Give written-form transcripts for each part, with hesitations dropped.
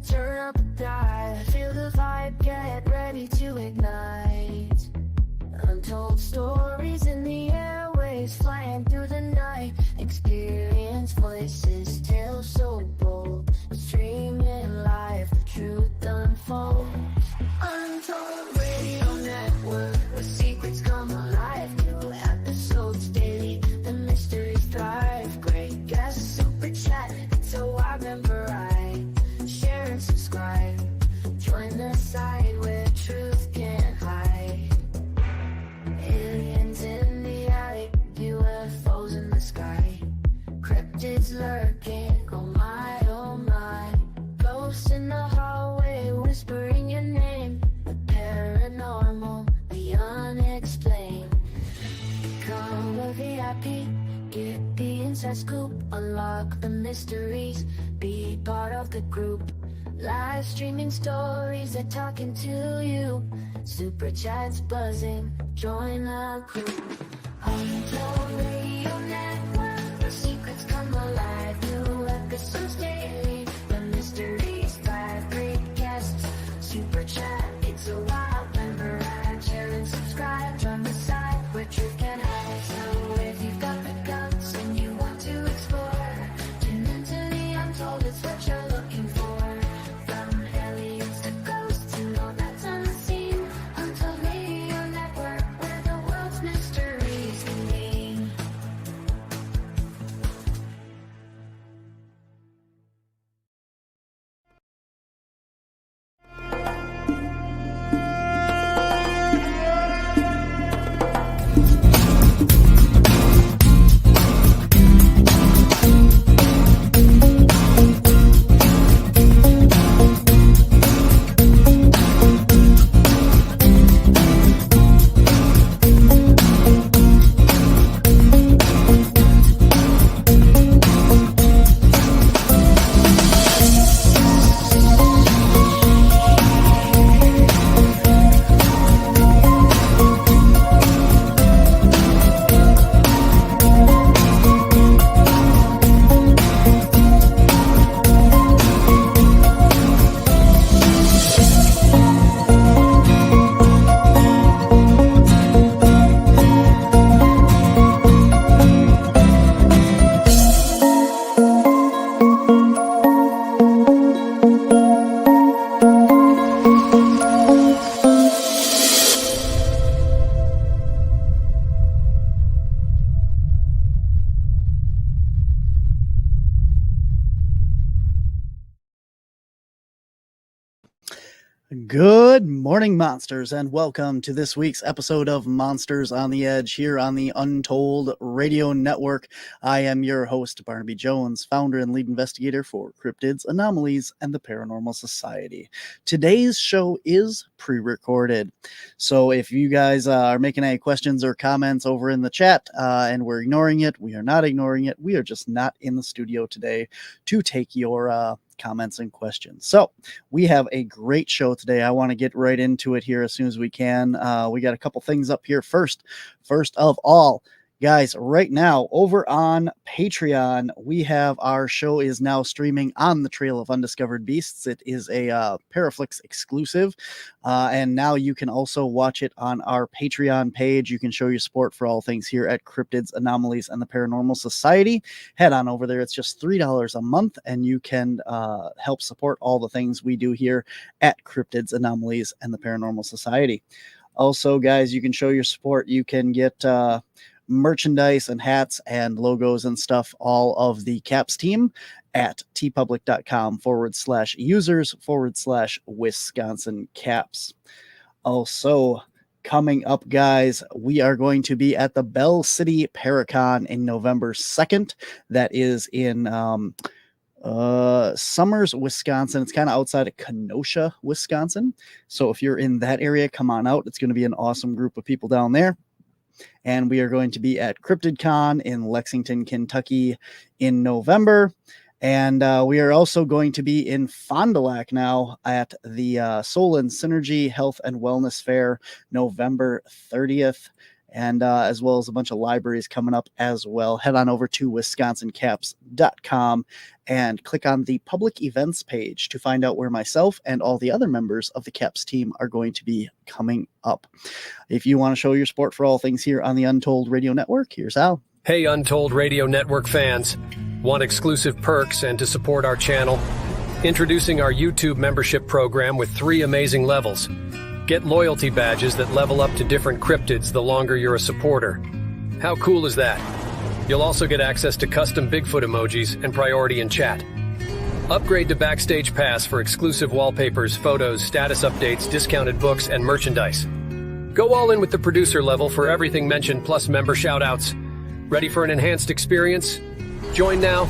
Turn up the dive, feel the vibe, get ready to ignite. Untold stories in the airwaves, flying through the night. Experience voices, tales so bold. Streaming live, the truth unfolds. Untold Radio Network, where secrets come alive. New episodes daily, the mysteries thrive. Great guests, super chat, it's so I remember right. Share and subscribe, join the side where truth can't hide. Aliens in the attic, UFOs in the sky. Cryptids lurking, oh my, oh my. Ghosts in the hallway, whispering your name. The paranormal, the unexplained. Become a VIP, get the inside scoop. Unlock the mysteries, be part of the group. Live streaming stories, they're talking to you. Super chats buzzing, join the crew. Untold Radio Network, the secrets come alive. New episodes daily, the mysteries thrive. Great guests, super chat, it's a wild member ride. Share and subscribe, join the side where truth can hide. So if you've got the guts and you want to explore, tune into the untold, it's what you're looking for. From aliens to ghosts and all that's unseen. Untold Radio Network, where the world's mysteries convene. Good morning, monsters, and welcome to this week's episode of Monsters on the Edge here on the Untold Radio Network. I am your host, Barnaby Jones, founder and lead investigator for Cryptids, Anomalies, and the Paranormal Society. Today's show is pre-recorded, so if you guys are making any questions or comments over in the chat and we're ignoring it, we are not ignoring it. We are just not in the studio today to take your comments and questions. So we have a great show today. I want to get right into it here as soon as we can. We got a couple things up here. First of all, guys, right now over on Patreon, we have our show is now streaming on the Trail of Undiscovered Beasts. It is a Paraflix exclusive, and now you can also watch it on our Patreon page. You can show your support for all things here at Cryptids, Anomalies, and the Paranormal Society. Head on over there. It's just $3 a month, and you can help support all the things we do here at Cryptids, Anomalies, and the Paranormal Society. Also, guys, you can show your support. You can get merchandise and hats and logos and stuff, all of the Caps team at tpublic.com/users/Wisconsin Caps. Also, coming up, guys, we are going to be at the Bell City Paracon in November 2nd. That is in Summers, Wisconsin. It's kind of outside of Kenosha, Wisconsin. So if you're in that area, come on out. It's going to be an awesome group of people down there. And we are going to be at CryptidCon in Lexington, Kentucky in November. And we are also going to be in Fond du Lac now at the Soul and Synergy Health and Wellness Fair, November 30th. and as well as a bunch of libraries coming up as well. Head on over to wisconsincaps.com and click on the public events page to find out where myself and all the other members of the Caps team are going to be coming up. If you want to show your support for all things here on the Untold Radio Network, here's how. Hey, Untold Radio Network fans. Want exclusive perks and to support our channel? Introducing our YouTube membership program with 3 amazing levels. Get loyalty badges that level up to different cryptids the longer you're a supporter. How cool is that? You'll also get access to custom Bigfoot emojis and priority in chat. Upgrade to Backstage Pass for exclusive wallpapers, photos, status updates, discounted books, and merchandise. Go all in with the producer level for everything mentioned plus member shoutouts. Ready for an enhanced experience? Join now,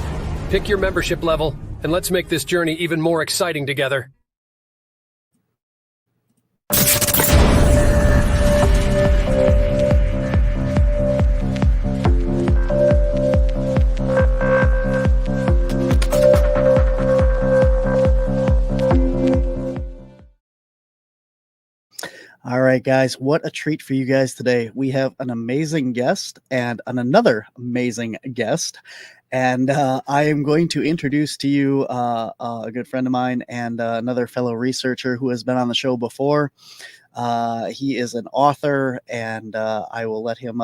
pick your membership level, and let's make this journey even more exciting together. All right, guys, what a treat for you guys today. We have an amazing guest and another amazing guest. And I am going to introduce to you a good friend of mine and another fellow researcher who has been on the show before. He is an author, and I will let him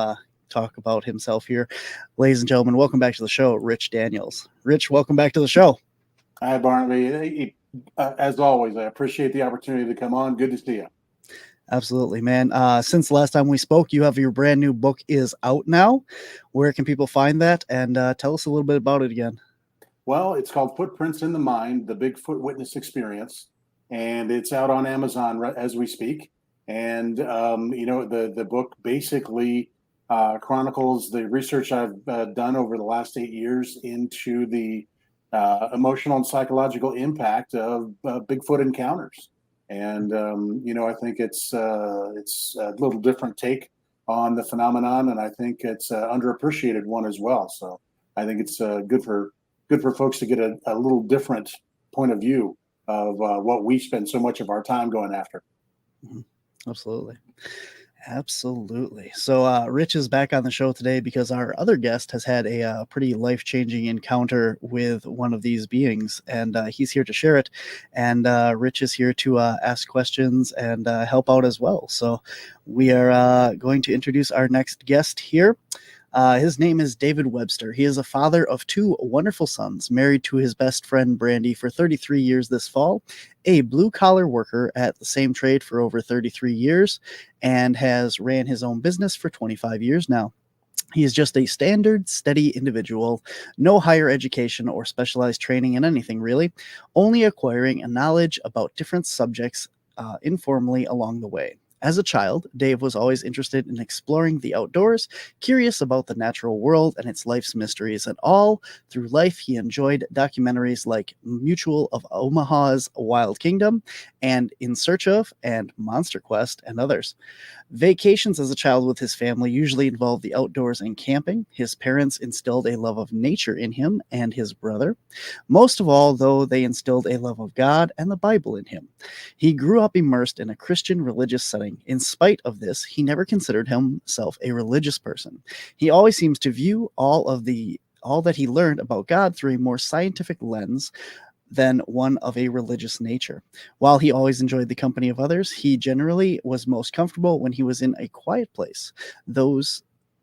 talk about himself here. Ladies and gentlemen, welcome back to the show, Rich Daniels. Rich, welcome back to the show. Hi, Barnaby. As always, I appreciate the opportunity to come on. Good to see you. Absolutely, man. Since the last time we spoke, you have your brand new book is out now. Where can people find that? And tell us a little bit about it again. Well, it's called Footprints in the Mind, the Bigfoot Witness Experience. And it's out on Amazon as we speak. And, the book basically chronicles the research I've done over the last 8 years into the emotional and psychological impact of Bigfoot encounters. And, I think it's a little different take on the phenomenon, and I think it's an underappreciated one as well. So I think it's good for folks to get a little different point of view of what we spend so much of our time going after. Mm-hmm. Absolutely. So Rich is back on the show today because our other guest has had a pretty life-changing encounter with one of these beings, and he's here to share it. And Rich is here to ask questions and help out as well. So we are going to introduce our next guest here. His name is David Webster. He is a father of 2 wonderful sons, married to his best friend Brandi for 33 years this fall, a blue-collar worker at the same trade for over 33 years, and has ran his own business for 25 years now. He is just a standard, steady individual, no higher education or specialized training in anything really, only acquiring a knowledge about different subjects informally along the way. As a child, Dave was always interested in exploring the outdoors, curious about the natural world and its life's mysteries, and all through life he enjoyed documentaries like Mutual of Omaha's Wild Kingdom and In Search of and Monster Quest and others. Vacations as a child with his family usually involved the outdoors and camping. His parents instilled a love of nature in him and his brother. Most of all, though, they instilled a love of God and the Bible in him. He grew up immersed in a Christian religious setting. In spite of this, he never considered himself a religious person. He always seems to view all that he learned about God through a more scientific lens than one of a religious nature. While he always enjoyed the company of others, he generally was most comfortable when he was in a quiet place. Those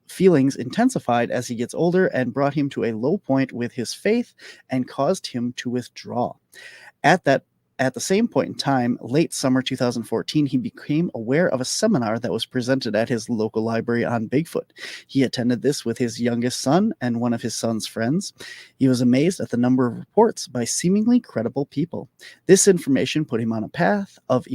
feelings intensified as he gets older and brought him to a low point with his faith and caused him to withdraw. At the same point in time, late summer 2014, he became aware of a seminar that was presented at his local library on Bigfoot. He attended this with his youngest son and one of his son's friends. He was amazed at the number of reports by seemingly credible people. This information put him on a path of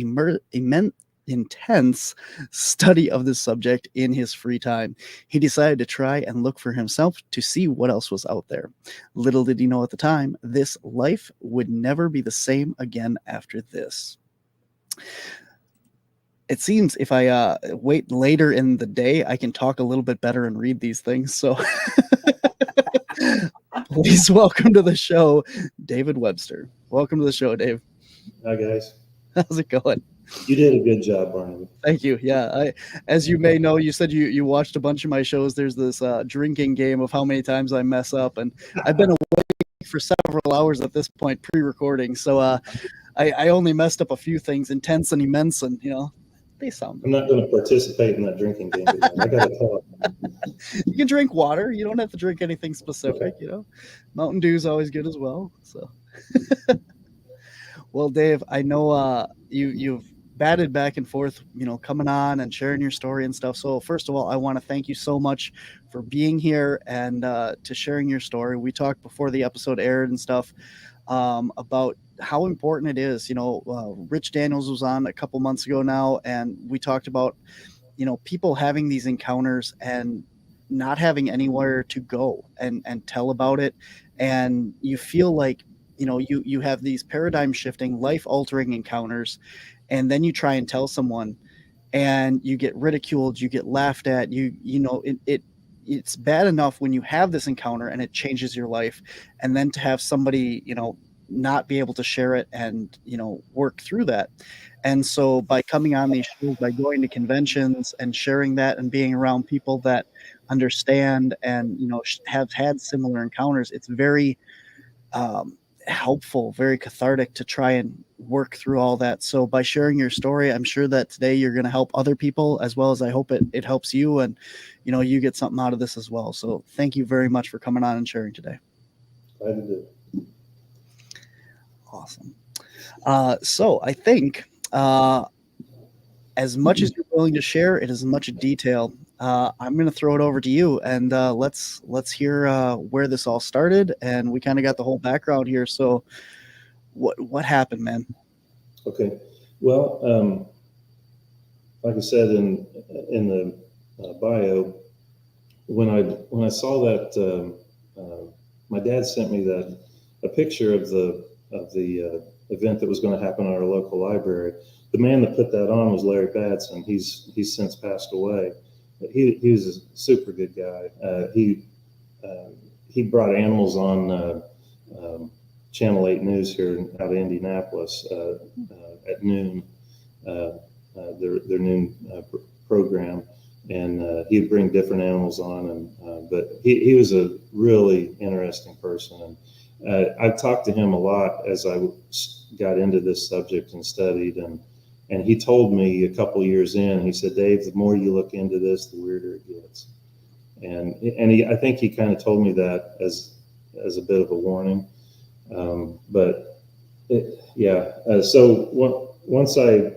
intense study of this subject in his free time. He decided to try and look for himself to see what else was out there. Little did he know at the time, this life would never be the same again after this. It seems if I wait later in the day, I can talk a little bit better and read these things. So please welcome to the show, David Webster. Welcome to the show, Dave. Hi, guys. How's it going? You did a good job, Barnaby. Thank you. Yeah, as you may know, you said you watched a bunch of my shows. There's this drinking game of how many times I mess up, and I've been awake for several hours at this point, pre-recording. So I only messed up a few things, intense and immense, and they sound. I'm not going to participate in that drinking game tonight. I got to talk. You can drink water. You don't have to drink anything specific. Okay. Mountain Dew is always good as well. So, well, Dave, I know you've batted back and forth, coming on and sharing your story and stuff. So first of all, I want to thank you so much for being here and to sharing your story. We talked before the episode aired and stuff about how important it is. Rich Daniels was on a couple months ago now, and we talked about, people having these encounters and not having anywhere to go and tell about it. And you feel like, you have these paradigm shifting, life altering encounters, and then you try and tell someone and you get ridiculed, you get laughed at, it's bad enough when you have this encounter and it changes your life. And then to have somebody, not be able to share it and, work through that. And so by coming on these shows, by going to conventions and sharing that and being around people that understand and, have had similar encounters, it's very helpful, very cathartic to try and work through all that. So by sharing your story, I'm sure that today you're going to help other people as well as I hope it helps you, and you get something out of this as well. So thank you very much for coming on and sharing today. Glad to do it. Awesome. So I think as much as you're willing to share it, as much detail, I'm going to throw it over to you, and let's hear where this all started. And we kind of got the whole background here. So what happened, man? Okay. Well, like I said in the bio, when I saw that, my dad sent me a picture of the event that was going to happen at our local library. The man that put that on was Larry Batson. He's since passed away. He was a super good guy. He brought animals on Channel 8 News here out of Indianapolis at noon, their noon program, and he'd bring different animals on. But he was a really interesting person, and I've talked to him a lot as I got into this subject and studied, and he told me a couple of years in, he said, Dave, the more you look into this, the weirder it gets. And I think he kind of told me that as a bit of a warning. So once I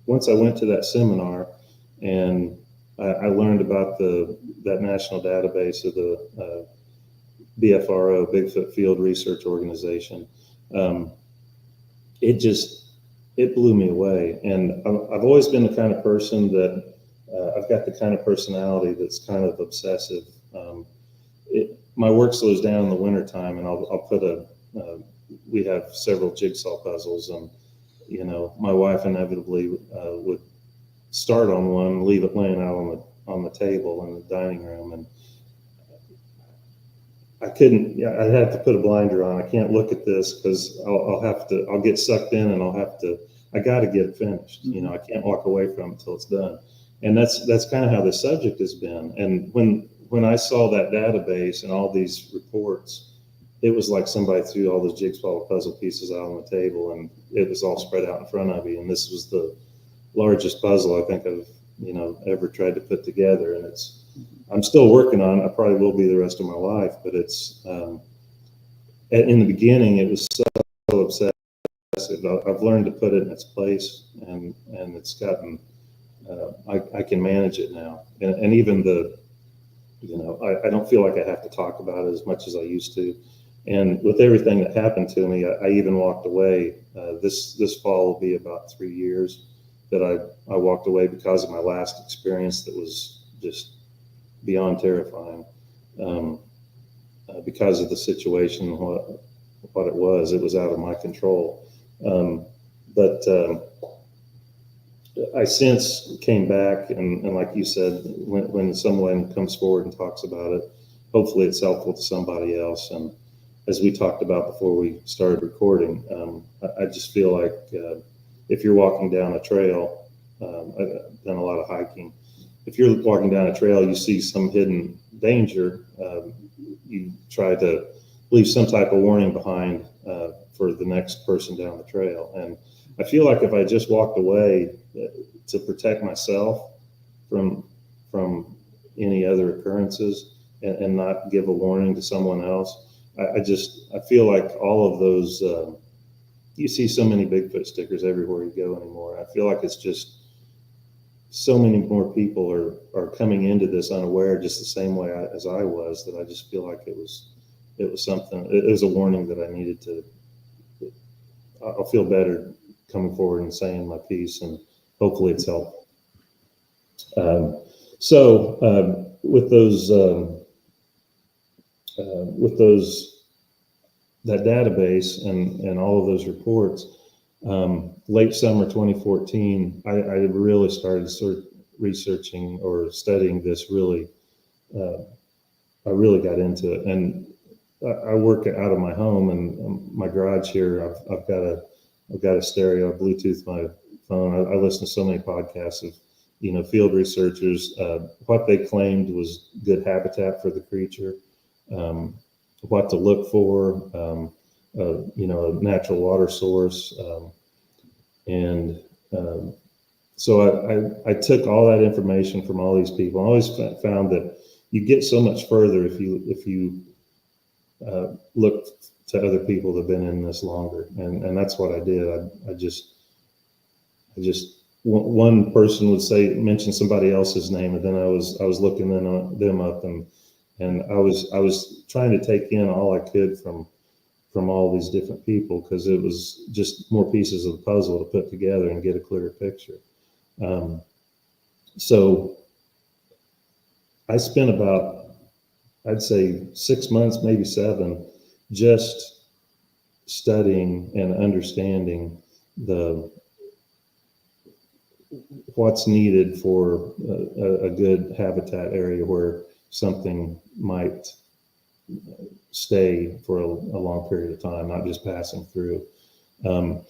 went to that seminar and I learned about that national database of the BFRO, Bigfoot Field Research Organization, it blew me away. And I've always been the kind of person that I've got the kind of personality that's kind of obsessive. My work slows down in the wintertime, and I'll put we have several jigsaw puzzles, and my wife inevitably would start on one, leave it laying out on the table in the dining room, and I'd have to put a blinder on. I can't look at this because I'll get sucked in, and I got to get it finished. I can't walk away from it until it's done. And that's kind of how the subject has been. And when I saw that database and all these reports, it was like somebody threw all those jigsaw puzzle pieces out on the table, and it was all spread out in front of you. And this was the largest puzzle I think I've ever tried to put together. And I'm still working on it. I probably will be the rest of my life, but it's in the beginning it was so obsessive. I've learned to put it in its place, and it's gotten I can manage it now, and even I don't feel like I have to talk about it as much as I used to. And with everything that happened to me, I even walked away. This fall will be about 3 years that I walked away because of my last experience that was just beyond terrifying, because of the situation, what it was out of my control. But I since came back, and like you said, when someone comes forward and talks about it, hopefully it's helpful to somebody else. And as we talked about before we started recording, I just feel like if you're walking down a trail, I've done a lot of hiking. If you're walking down a trail, you see some hidden danger, you try to leave some type of warning behind for the next person down the trail. And I feel like if I just walked away to protect myself from any other occurrences and not give a warning to someone else, I feel like all of those, you see so many Bigfoot stickers everywhere you go anymore. I feel like it's just so many more people are coming into this unaware, just the same way as I was, that I just feel like it was something, it was a warning that I needed to, I'll feel better coming forward and saying my piece, and hopefully it's helpful. With that database and all of those reports, late summer 2014, I really started sort of researching or studying this. Really, I really got into it, and I work out of my home, and my garage here. I've got a stereo, I Bluetooth my phone. I listen to so many podcasts of field researchers, what they claimed was good habitat for the creature, what to look for, a natural water source. So I took all that information from all these people. I always found that you get so much further if you look to other people that have been in this longer. And that's what I did. I just one person would mention somebody else's name, and then I was looking them up, and I was trying to take in all I could from all these different people, because it was just more pieces of the puzzle to put together and get a clearer picture. So I spent about, I'd say 6 months, maybe 7, just studying and understanding what's needed for a good habitat area where something might stay for a long period of time, not just passing through. I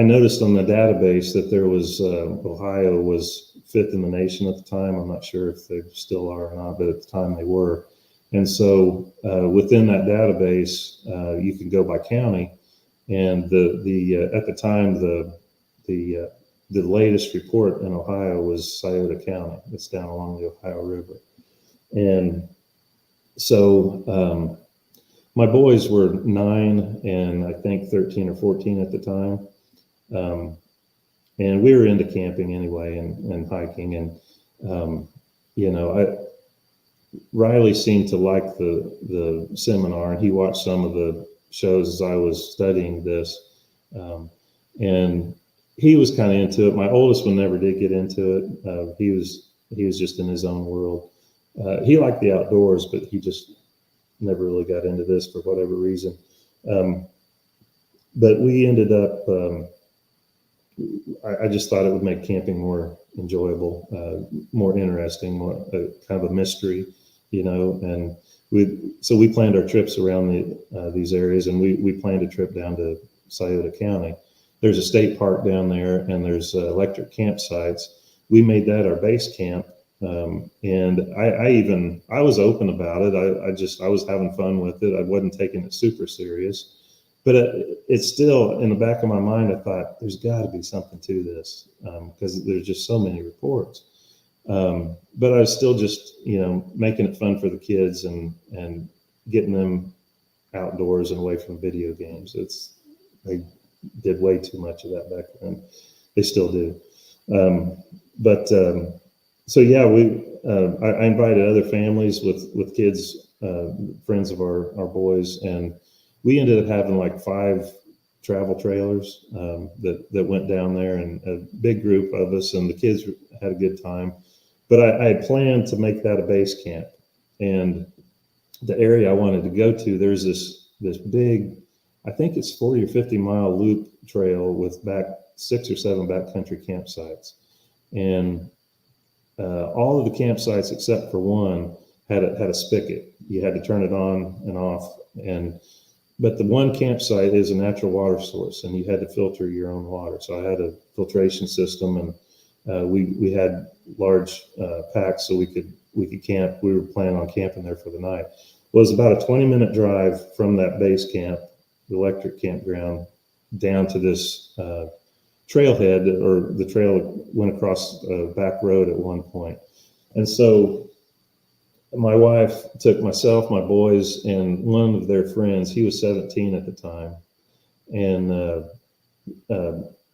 noticed on the database that there was Ohio was 5th in the nation at the time. I'm not sure if they still are or not, but at the time they were. And so within that database, you can go by county, and at the time the latest report in Ohio was Scioto County. It's down along the Ohio River. And so my boys were 9 and I think 13 or 14 at the time. And we were into camping anyway, and hiking. And, Riley seemed to like the seminar, and he watched some of the shows as I was studying this. And he was kind of into it. My oldest one never did get into it. He was just in his own world. He liked the outdoors, but he just never really got into this for whatever reason. But we ended up, I just thought it would make camping more enjoyable, more interesting, more kind of a mystery, and we planned our trips around these areas, and we planned a trip down to Scioto County. There's a state park down there, and there's electric campsites. We made that our base camp. And I was open about it. I was having fun with it. I wasn't taking it super serious, but it's still in the back of my mind. I thought there's got to be something to this, because there's just so many reports. But I was still just, making it fun for the kids and getting them outdoors and away from video games. They did way too much of that back then. They still do. So yeah, I invited other families with kids, friends of our boys, and we ended up having like 5 travel trailers that went down there, and a big group of us, and the kids had a good time. But I had planned to make that a base camp, and the area I wanted to go to, there's this big, I think it's 40 or 50 mile loop trail with 6 or 7 backcountry campsites, and all of the campsites except for one had a spigot. You had to turn it on and off, and but the one campsite is a natural water source, and you had to filter your own water. So I had a filtration system, and we had large packs so we could camp. We were planning on camping there for the night. It was about a 20-minute drive from that base camp, the electric campground, down to this trailhead, or the trail went across a back road at one point. And so my wife took myself, my boys, and one of their friends. He was 17 at the time. And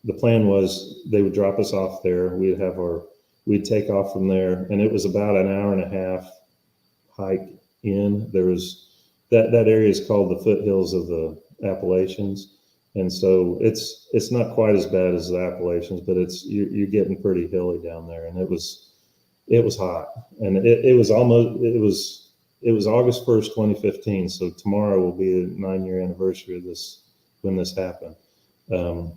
the plan was they would drop us off there. We'd take off from there. And it was about an hour and a half hike in. There was, that area is called the foothills of the Appalachians. And so it's not quite as bad as the Appalachians, but you're getting pretty hilly down there. And it was hot, and it was August 1st, 2015. So tomorrow will be the 9-year anniversary of this, when this happened. But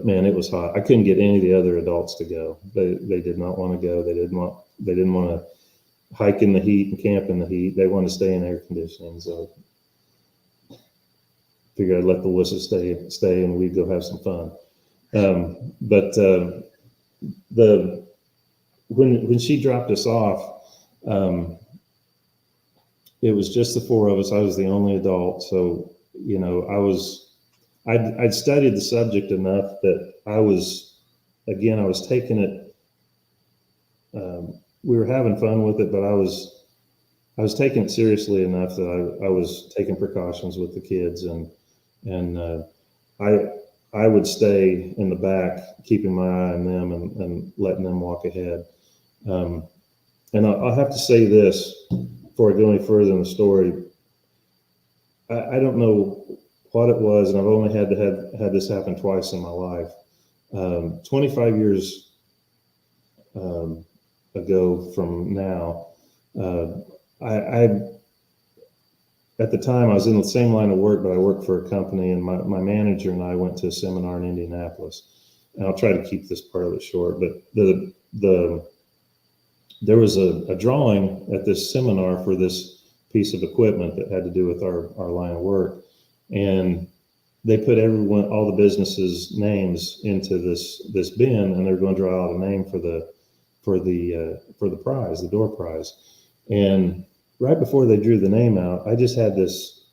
man, it was hot. I couldn't get any of the other adults to go. They did not want to go. They didn't want to hike in the heat and camp in the heat. They wanted to stay in air conditioning. So figured I'd let the wusses stay and we'd go have some fun. When she dropped us off, it was just the four of us. I was the only adult. So, you know, I'd studied the subject enough that I was taking it, we were having fun with it, but I was taking it seriously enough that I was taking precautions with the kids, and I would stay in the back, keeping my eye on them and letting them walk ahead. And I'll have to say this before I go any further in the story. I don't know what it was, and I've only had this happen twice in my life. 25 years ago from now, at the time I was in the same line of work, but I worked for a company, and my manager and I went to a seminar in Indianapolis. And I'll try to keep this part of it short, but there was a drawing at this seminar for this piece of equipment that had to do with our line of work. And they put all the businesses' names into this bin, and they're going to draw out a name for the prize, the door prize. And right before they drew the name out, I just had this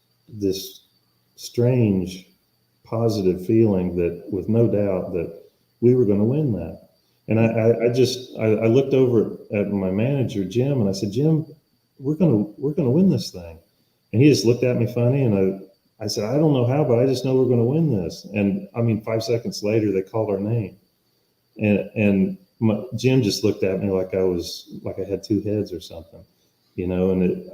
strange positive feeling that, with no doubt, that we were going to win that. And I looked over at my manager, Jim, and I said, Jim, we're going to win this thing. And he just looked at me funny, and I said, I don't know how, but I just know we're going to win this. And I mean, 5 seconds later, they called our name, and Jim just looked at me like I had two heads or something, you know. And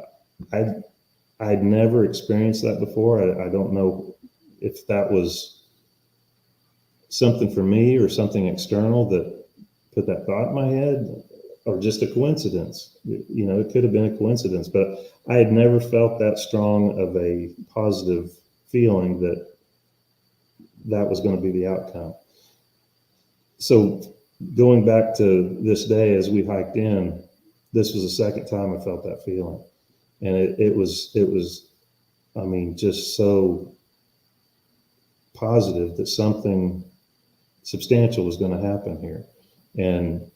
I'd never experienced that before. I don't know if that was something for me or something external that put that thought in my head, or just a coincidence. You know, it could have been a coincidence, but I had never felt that strong of a positive feeling that was going to be the outcome. So going back to this day, as we hiked in, this was the second time I felt that feeling. And it was, I mean, just so positive that something substantial was going to happen here. And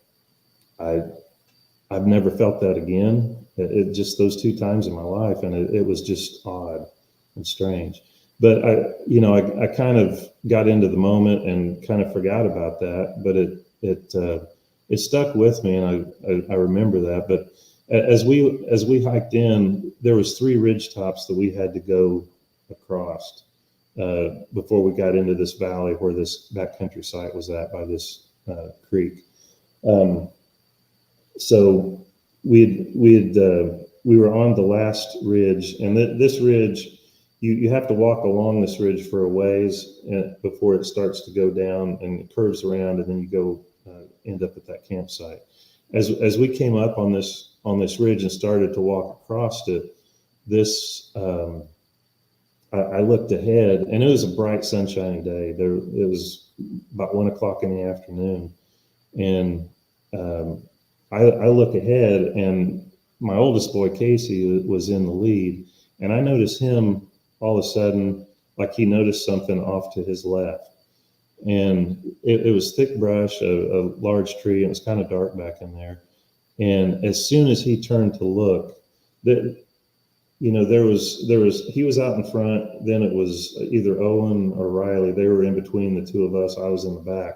I've never felt that again. It just those two times in my life, and it was just odd and strange. But I kind of got into the moment and kind of forgot about that. But it stuck with me, and I remember that. But as we hiked in, there was 3 ridge tops that we had to go across before we got into this valley where this backcountry site was at by this creek. So we were on the last ridge, and this ridge, you have to walk along this ridge for a ways before it starts to go down, and it curves around, and then you go end up at that campsite. As we came up on this ridge and started to walk across it, I looked ahead, and it was a bright, sunshiny day. It was about 1 o'clock in the afternoon, and I look ahead, and my oldest boy, Casey, was in the lead, And I noticed him all of a sudden, like he noticed something off to his left. And it was thick brush, a large tree, and it was kind of dark back in there. And as soon as he turned to look, that, you know, he was out in front. Then it was either Owen or Riley. They were in between the two of us. I was in the back.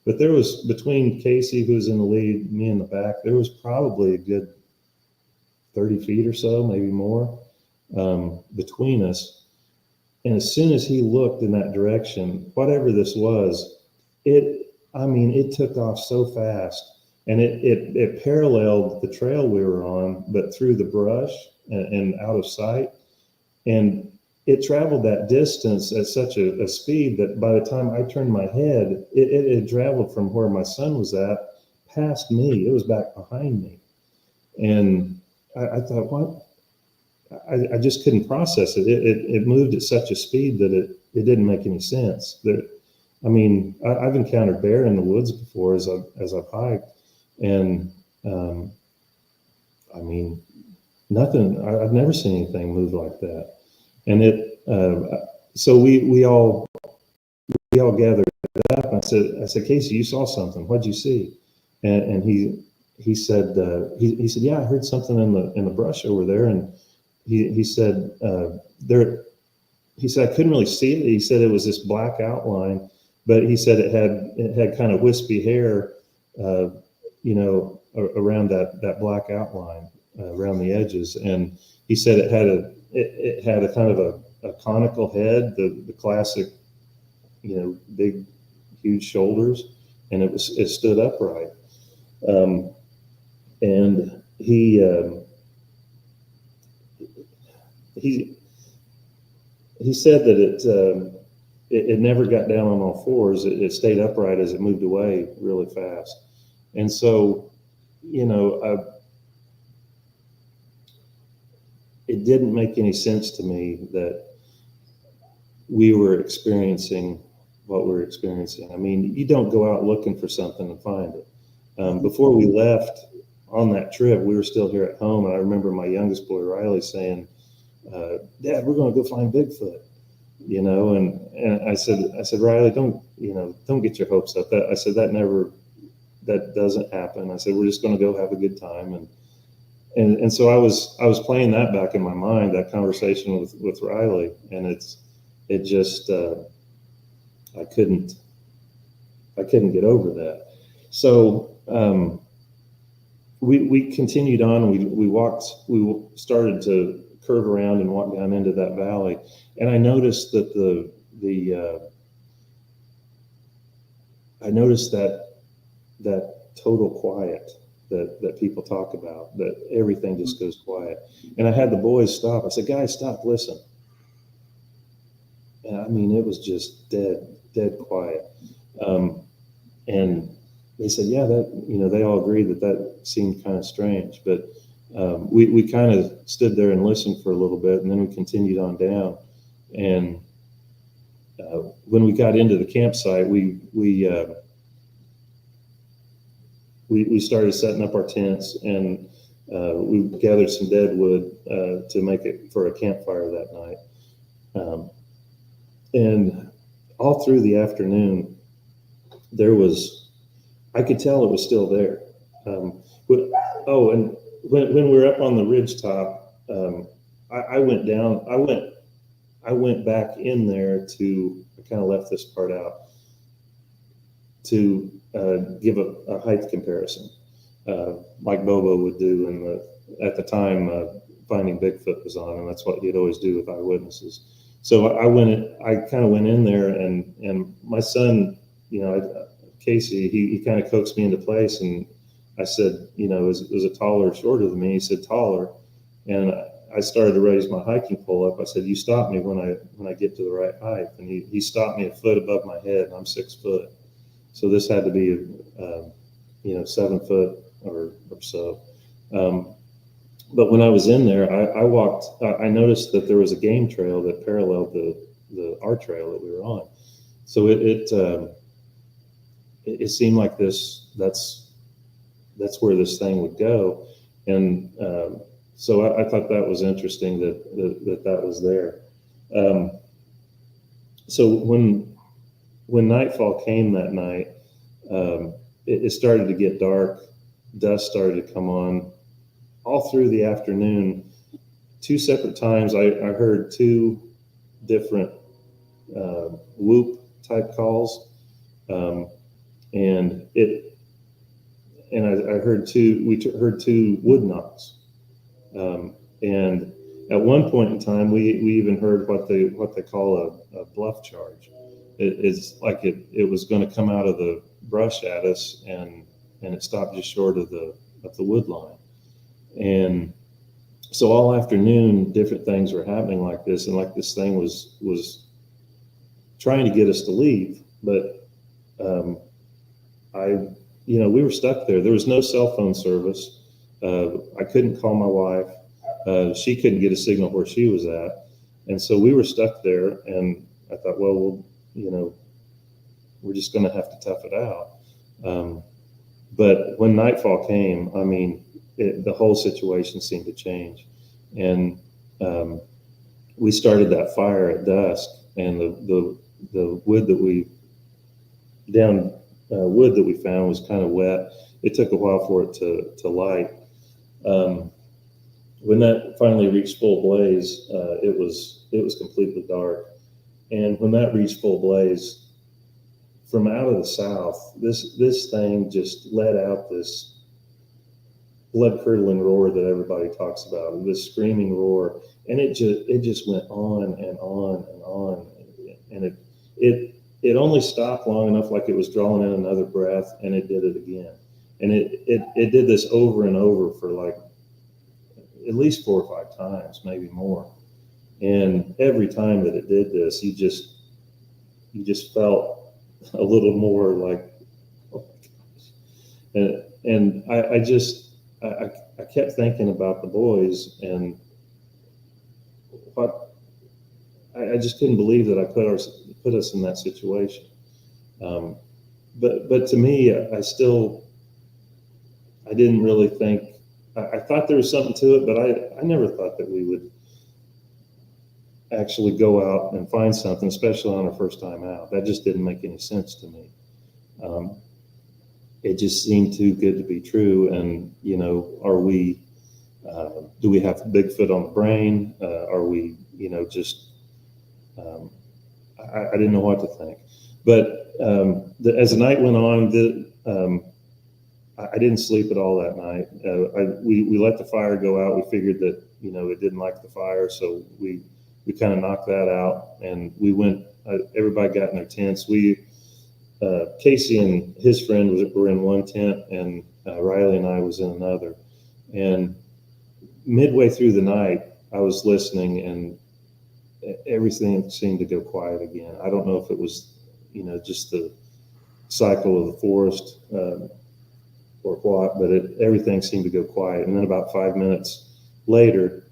But there was, between Casey, who was in the lead, me in the back, there was probably a good 30 feet or so, maybe more, between us. And as soon as he looked in that direction, whatever this was, it took off so fast. And it paralleled the trail we were on, but through the brush and out of sight. And it traveled that distance at such a speed that by the time I turned my head, it had traveled from where my son was at past me. It was back behind me. And I thought, what? I just couldn't process it. It moved at such a speed that it didn't make any sense. I've encountered bear in the woods before as I've hiked, and nothing. I've never seen anything move like that. And so we all gathered up. And I said, Casey, you saw something. What'd you see? And he said, yeah, I heard something in the brush over there. And he said, he said, I couldn't really see it. He said it was this black outline, but he said it had kind of wispy hair, around that black outline, around the edges. And he said it had a kind of a conical head, the classic, big, huge shoulders, and it stood upright. And he said that it never got down on all fours. It stayed upright as it moved away really fast. And so, it didn't make any sense to me that we were experiencing what we're experiencing. I mean, you don't go out looking for something and find it. Before we left on that trip, we were still here at home. And I remember my youngest boy, Riley, saying, Dad, we're going to go find Bigfoot, and I said, Riley, don't get your hopes up. I said, that doesn't happen. I said, we're just going to go have a good time. And so I was playing that back in my mind, that conversation with Riley, and it just, I couldn't get over that. So, we continued on. We started to curve around and walk down into that valley. And I noticed that that total quiet that people talk about, that everything just goes quiet. And I had the boys stop. I said, guys, stop, listen. And it was just dead quiet. And they said, yeah, they all agreed that seemed kind of strange, but we kind of stood there and listened for a little bit, and then we continued on down. And when we got into the campsite, we started setting up our tents, and we gathered some dead wood to make it for a campfire that night. And all through the afternoon, I could tell it was still there. And when we were up on the ridge top, I went down. I went back in there I kind of left this part out to give a height comparison, like Bobo would do at the time Finding Bigfoot was on, and that's what you'd always do with eyewitnesses. So I kind of went in there, and my son, Casey, he kind of coaxed me into place, and I said, is it taller or shorter than me? He said taller, and I started to raise my hiking pole up. I said, you stop me when I get to the right height, and he stopped me a foot above my head, and I'm 6 foot, so this had to be 7 foot or so. But when I was in there, I walked. I noticed that there was a game trail that paralleled our trail that we were on. So it seemed like this. That's where this thing would go. And So I thought that was interesting that was there. So when nightfall came that night, it started to get dark. Dusk started to come on. All through the afternoon, 2 separate times, I heard 2 different whoop type calls, and I heard 2. We heard 2 wood knocks, and at one point in time, we even heard what they call a bluff charge. It's like it was going to come out of the brush at us, and it stopped just short of the wood line. And so all afternoon, different things were happening like this, and like this thing was trying to get us to leave, but we were stuck there. There was no cell phone service. I couldn't call my wife. She couldn't get a signal where she was at, and so we were stuck there. And I thought, well, we're just going to have to tough it out. But when nightfall came, I mean, the whole situation seemed to change, and we started that fire at dusk, and the wood that we found was kind of wet. It took a while for it to light. When that finally reached full blaze, it was completely dark, and when that reached full blaze, from out of the south, this thing just let out this blood-curdling roar that everybody talks about, this screaming roar, and it just went on and on and on, and it only stopped long enough, like it was drawing in another breath, and it did it again, and it did this over and over for like at least 4 or 5 times, maybe more, and every time that it did this, you just felt a little more like, oh my gosh. And I kept thinking about the boys, and what I just couldn't believe that I put us in that situation. But to me, I didn't really think. I thought there was something to it, but I never thought that we would actually go out and find something, especially on our first time out. That just didn't make any sense to me. It just seemed too good to be true. And, are we, do we have Bigfoot on the brain? Are we, just, I didn't know what to think. But as the night went on, I didn't sleep at all that night. We let the fire go out. We figured that, it didn't like the fire. So we kind of knocked that out, and we went, everybody got in their tents. Casey and his friend were in one tent, and Riley and I was in another. And midway through the night, I was listening, and everything seemed to go quiet again. I don't know if it was, just the cycle of the forest or what, but everything seemed to go quiet. And then about 5 minutes later,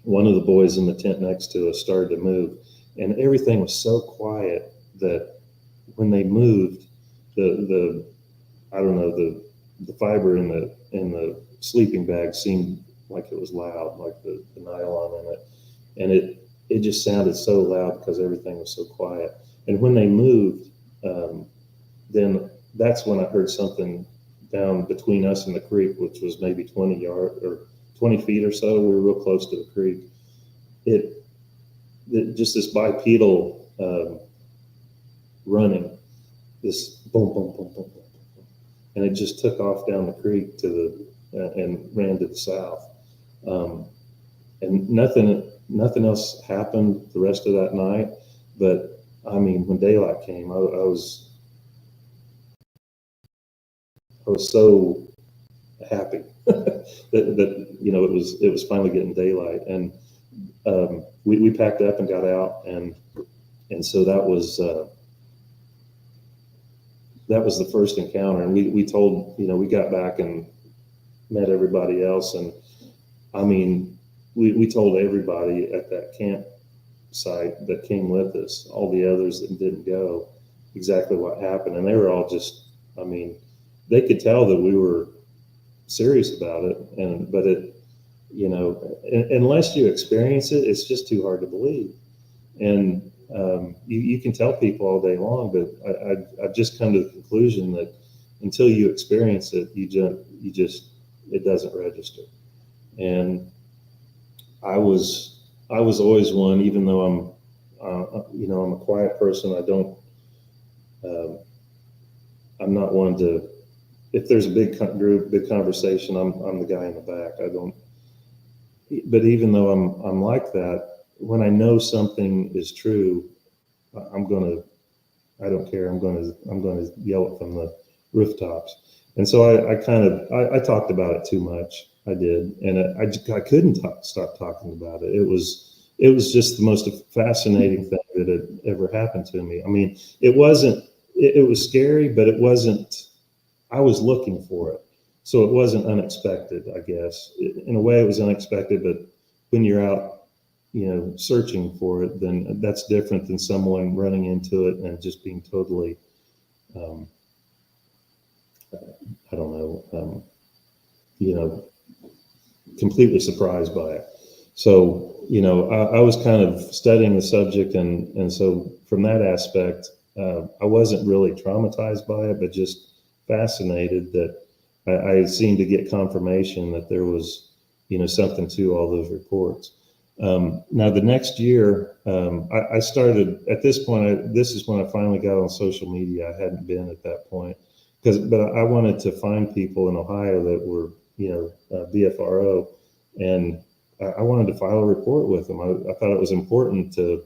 one of the boys in the tent next to us started to move, and everything was so quiet that when they moved, the fiber in the sleeping bag seemed like it was loud, like the nylon in it, and it just sounded so loud because everything was so quiet. And when they moved, then that's when I heard something down between us and the creek, which was maybe 20 feet or so. We were real close to the creek. It just this bipedal running, this boom, boom, boom, boom, boom, boom, and it just took off down the creek and ran to the south. And nothing else happened the rest of that night. But I mean, when daylight came, I was so happy that it was finally getting daylight, and we packed up and got out, and so that was the first encounter. And we told, we got back and met everybody else, and I mean, we told everybody at that campsite that came with us, all the others that didn't go, exactly what happened, and they were all just, I mean, they could tell that we were serious about it, but you know, unless you experience it, it's just too hard to believe. And you can tell people all day long, but I've just come to the conclusion that until you experience it, it doesn't register. And I was always one, even though I'm a quiet person. I'm not one to, if there's a big group, big conversation, I'm the guy in the back. But even though I'm like that, when I know something is true, I don't care. I'm gonna yell it from the rooftops. And so I talked about it too much. I did, and I couldn't stop talking about it. It was just the most fascinating thing that had ever happened to me. I mean, it was scary, but it wasn't. I was looking for it, so it wasn't unexpected. I guess in a way it was unexpected, but when you're out, searching for it, then that's different than someone running into it and just being totally, I don't know, completely surprised by it. So, I was kind of studying the subject, and so from that aspect, I wasn't really traumatized by it, but just fascinated that I seemed to get confirmation that there was, something to all those reports. Now the next year, I started at this point. This is when I finally got on social media. I hadn't been at that point but I wanted to find people in Ohio that were, BFRO, and I wanted to file a report with them. I thought it was important to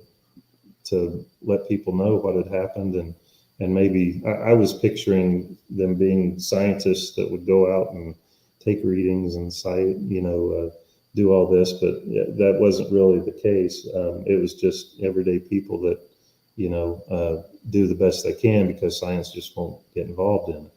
let people know what had happened, and maybe I was picturing them being scientists that would go out and take readings and cite, do all this, but that wasn't really the case. It was just everyday people that, do the best they can because science just won't get involved in it.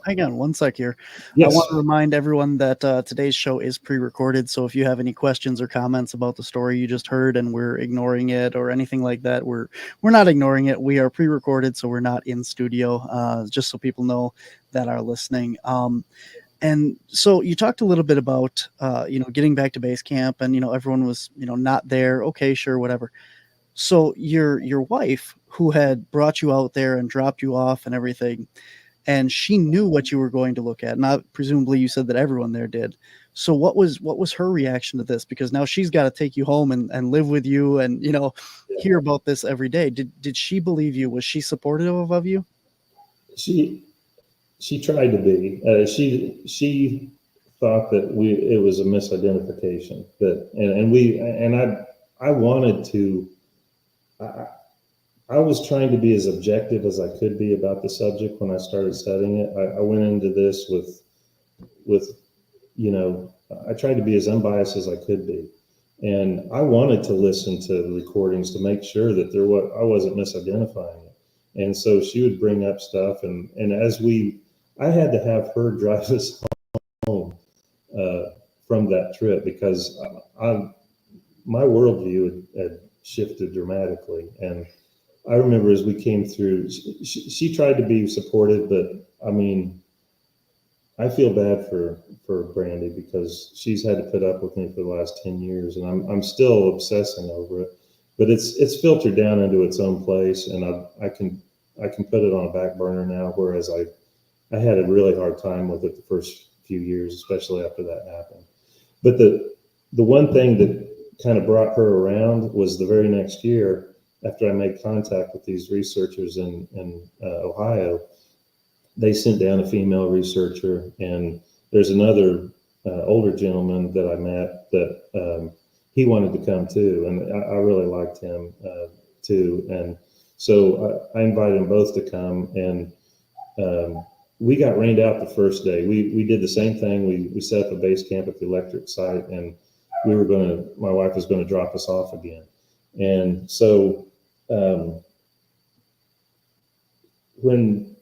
Hang on one sec here. Yes. I want to remind everyone that today's show is pre-recorded. So if you have any questions or comments about the story you just heard and we're ignoring it or anything like that, we're not ignoring it. We are pre-recorded, so we're not in studio, just so people know that are listening. And so you talked a little bit about, getting back to base camp and, everyone was, not there. Okay, sure, whatever. So your wife, who had brought you out there and dropped you off and everything, and she knew what you were going to look at. Not presumably you said that everyone there did. So what was her reaction to this? Because now she's got to take you home and live with you and, hear about this every day. Did she believe you? Was she supportive of you? She tried to be. She thought that it was a misidentification. I wanted to. I was trying to be as objective as I could be about the subject when I started studying it. I went into this with I tried to be as unbiased as I could be, and I wanted to listen to the recordings to make sure that I wasn't misidentifying it. And so she would bring up stuff, and I had to have her drive us home from that trip because my worldview had shifted dramatically. And I remember as we came through, she tried to be supportive, but I mean, I feel bad for Brandi because she's had to put up with me for the last 10 years, and I'm still obsessing over it. But it's filtered down into its own place, and I can put it on a back burner now. Whereas I had a really hard time with it the first few years, especially after that happened. But the one thing that kind of brought her around was the very next year after I made contact with these researchers in Ohio. They sent down a female researcher, and there's another older gentleman that I met that he wanted to come too, and I really liked him too. And so I invited them both to come, and we got rained out the first day. We did the same thing. We set up a base camp at the electric site, and my wife was going to drop us off again. And so when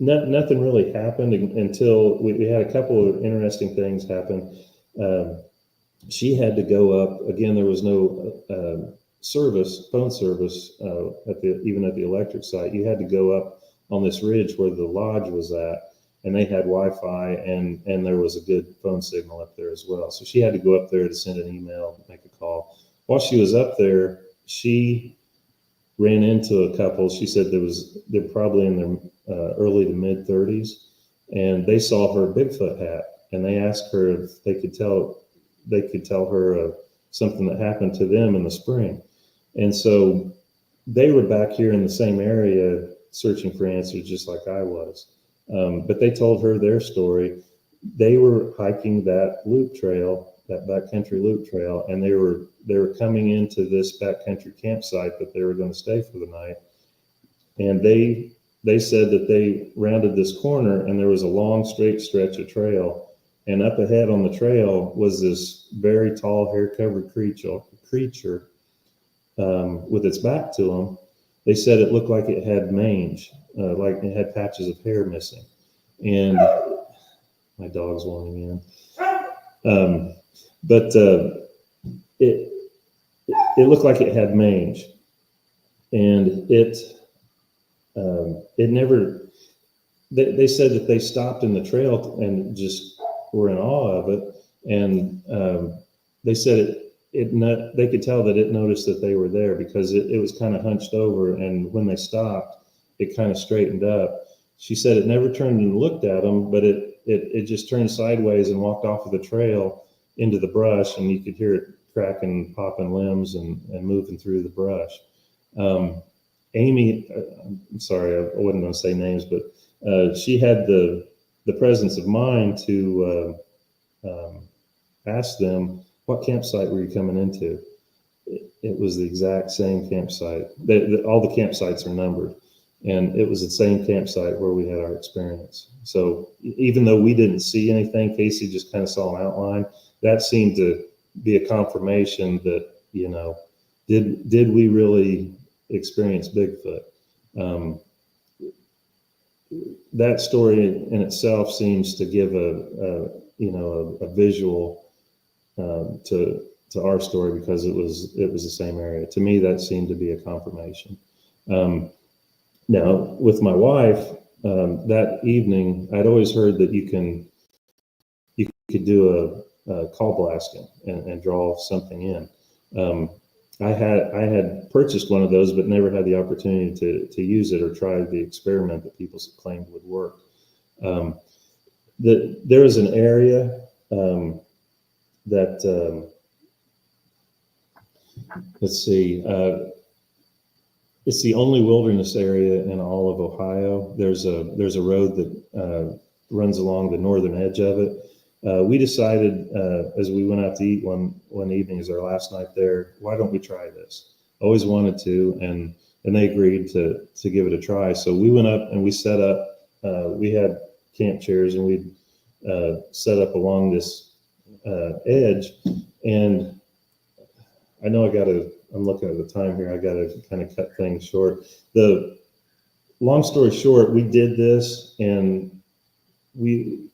nothing really happened until we had a couple of interesting things happen. She had to go up again. There was no phone service even at the electric site. You had to go up on this ridge where the lodge was at, and they had Wi-Fi, and there was a good phone signal up there as well. So she had to go up there to send an email, make a call. While she was up there, she ran into a couple. She said they're probably in their early to mid 30s, and they saw her Bigfoot hat, and they asked her if they could tell her something that happened to them in the spring. And so they were back here in the same area searching for answers, just like I was. But they told her their story. They were hiking that loop trail, that backcountry loop trail, and they were coming into this backcountry campsite that they were going to stay for the night. And they said that they rounded this corner, and there was a long straight stretch of trail. And up ahead on the trail was this very tall, hair-covered creature with its back to them. They said it looked like it had mange, like it had patches of hair missing. And my dog's wanting in. But it looked like it had mange, and it never. They said that they stopped in the trail and just were in awe of it, and they said they could tell that it noticed that they were there because it was kind of hunched over, and when they stopped, it kind of straightened up. She said it never turned and looked at them, but it just turned sideways and walked off of the trail into the brush, and you could hear it cracking, popping limbs and moving through the brush. Amy, I'm sorry, I wasn't going to say names, but she had the presence of mind to ask them, what campsite were you coming into? It was the exact same campsite. All the campsites are numbered, and it was the same campsite where we had our experience. So even though we didn't see anything, Casey just kind of saw an outline. That seemed to be a confirmation that, did we really experience Bigfoot? That story in itself seems to give a visual to our story because it was the same area. To me, that seemed to be a confirmation. Now, with my wife, that evening, I'd always heard that you could do a call blasting and draw something in. I had purchased one of those, but never had the opportunity to use it or try the experiment that people claimed would work. There is an area that let's see. It's the only wilderness area in all of Ohio. There's a road that runs along the northern edge of it. We decided as we went out to eat one evening, as our last night there, why don't we try this? Always wanted to, and they agreed to give it a try. So we went up and we set up. We had camp chairs, and we set up along this edge. And I know I'm looking at the time here. I got to kind of cut things short. The long story short, we did this, and we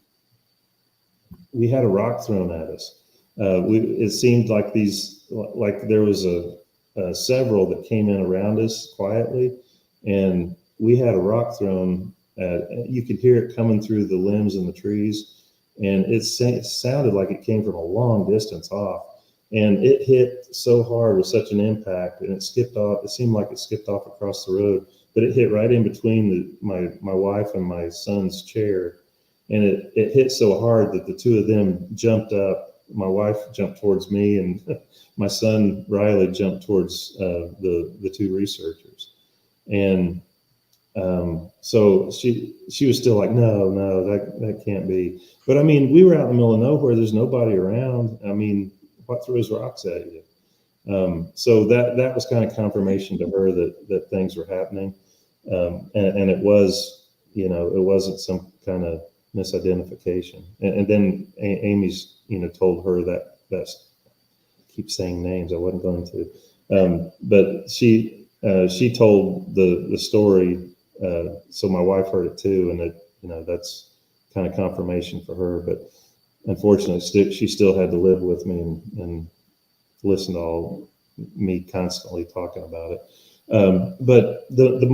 had a rock thrown at us. It seemed like there was several that came in around us quietly, and we had a rock thrown at. You could hear it coming through the limbs and the trees, and it sounded like it came from a long distance off. And it hit so hard with such an impact, and it skipped off. It seemed like it skipped off across the road, but it hit right in between my wife and my son's chair. And it hit so hard that the two of them jumped up. My wife jumped towards me, and my son Riley jumped towards the two researchers. And so she was still like, no, that can't be. But I mean, we were out in the middle of nowhere. There's nobody around. I mean, what throws rocks at you? So that was kind of confirmation to her that things were happening. And it was, it wasn't some kind of misidentification. And then Amy's, told her that's, keep saying names. I wasn't going to, but she told the story. So my wife heard it too. And that's kind of confirmation for her, but unfortunately she still had to live with me and listen to all me constantly talking about it. But the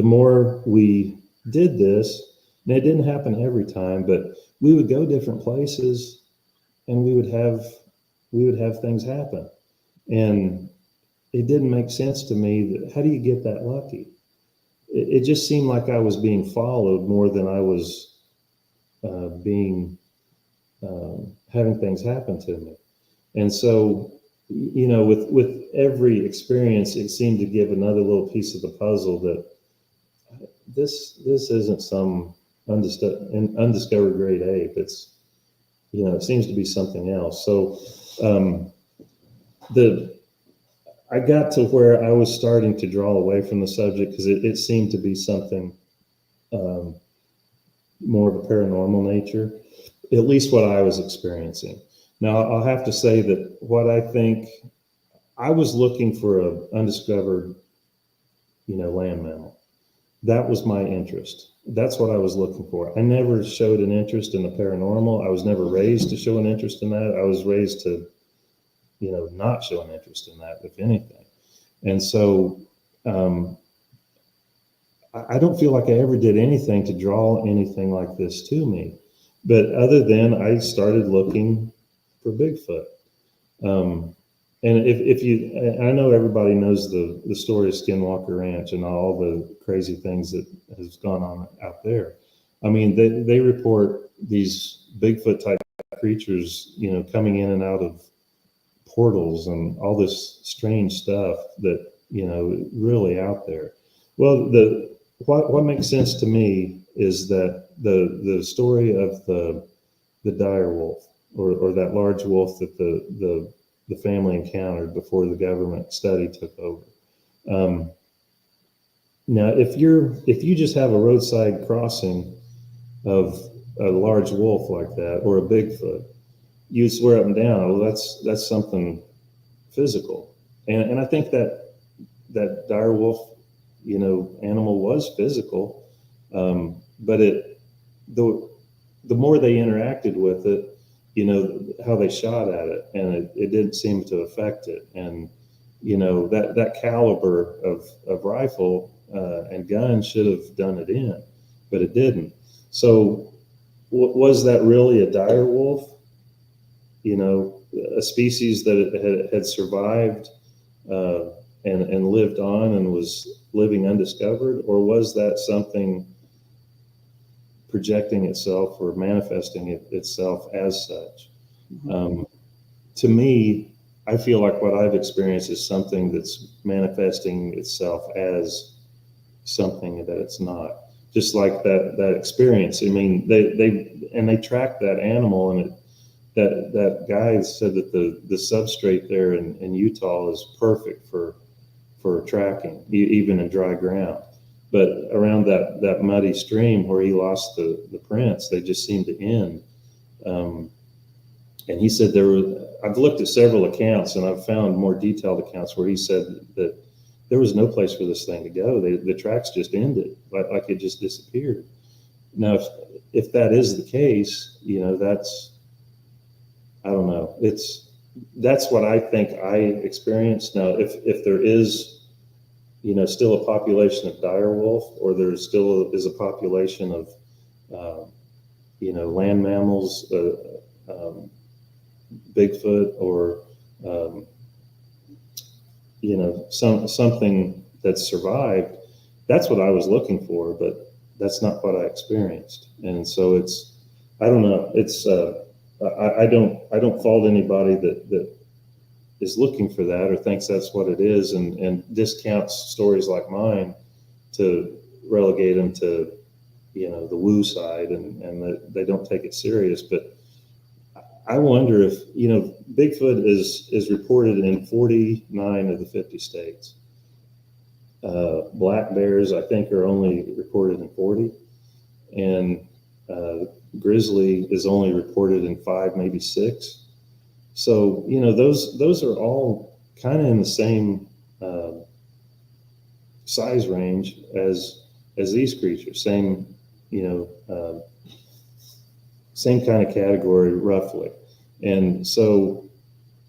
more we did this, And it didn't happen every time, but we would go different places and we would have things happen. And it didn't make sense to me that, how do you get that lucky? It just seemed like I was being followed more than I was having things happen to me. And so, with every experience, it seemed to give another little piece of the puzzle that this isn't some undiscovered great ape. It's, it seems to be something else. So I got to where I was starting to draw away from the subject because it seemed to be something more of a paranormal nature, at least what I was experiencing. Now, I'll have to say that what I think, I was looking for an undiscovered, land mammal. That was my interest. That's what I was looking for. I never showed an interest in the paranormal. I was never raised to show an interest in that. I was raised to, not show an interest in that, if anything. And so I don't feel like I ever did anything to draw anything like this to me. But other than I started looking for Bigfoot. And if you, I know everybody knows the story of Skinwalker Ranch and all the crazy things that has gone on out there. I mean, they report these Bigfoot type creatures, coming in and out of portals and all this strange stuff that, really out there. Well, what makes sense to me is that the story of the dire wolf or that large wolf that the family encountered before the government study took over. Now, if you just have a roadside crossing of a large wolf like that or a Bigfoot, you swear up and down, well, that's something physical. And I think that dire wolf, animal was physical, but the more they interacted with it, how they shot at it, and it didn't seem to affect it. And, that caliber of rifle and gun should have done it in, but it didn't. So was that really a dire wolf? A species that had survived and lived on and was living undiscovered, or was that something projecting itself or manifesting itself as such? To me, I feel like what I've experienced is something that's manifesting itself as something that it's not. Just like that experience. I mean, they tracked that animal, and that guy said that the substrate there in Utah is perfect for tracking, even in dry ground. But around that muddy stream where he lost the prints, they just seemed to end. And he said I've looked at several accounts and I've found more detailed accounts where he said that there was no place for this thing to go. The tracks just ended, like it just disappeared. Now, if that is the case, that's, I don't know. That's what I think I experienced. Now, if there is, still a population of dire wolf, or there still is a population of, land mammals, Bigfoot, or something that's survived. That's what I was looking for, but that's not what I experienced. And so I don't know. I don't fault anybody that is looking for that or thinks that's what it is, and discounts stories like mine to relegate them to, the woo side, and that they don't take it serious. But I wonder if, Bigfoot is reported in 49 of the 50 states. Black bears, I think, are only reported in 40. And grizzly is only reported in 5, maybe 6. So, those are all kind of in the same size range as these creatures. Same, same kind of category, roughly. And so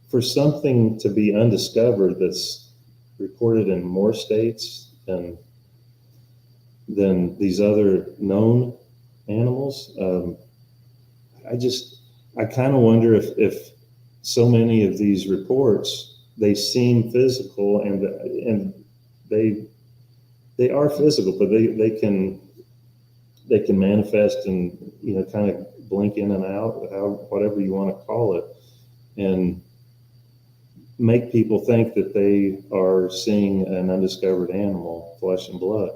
for something to be undiscovered that's reported in more states than these other known animals. I kind of wonder if so many of these reports, they seem physical, and they are physical, but they can manifest and, you know, kind of blink in and out, whatever you want to call it, and make people think that they are seeing an undiscovered animal, flesh and blood.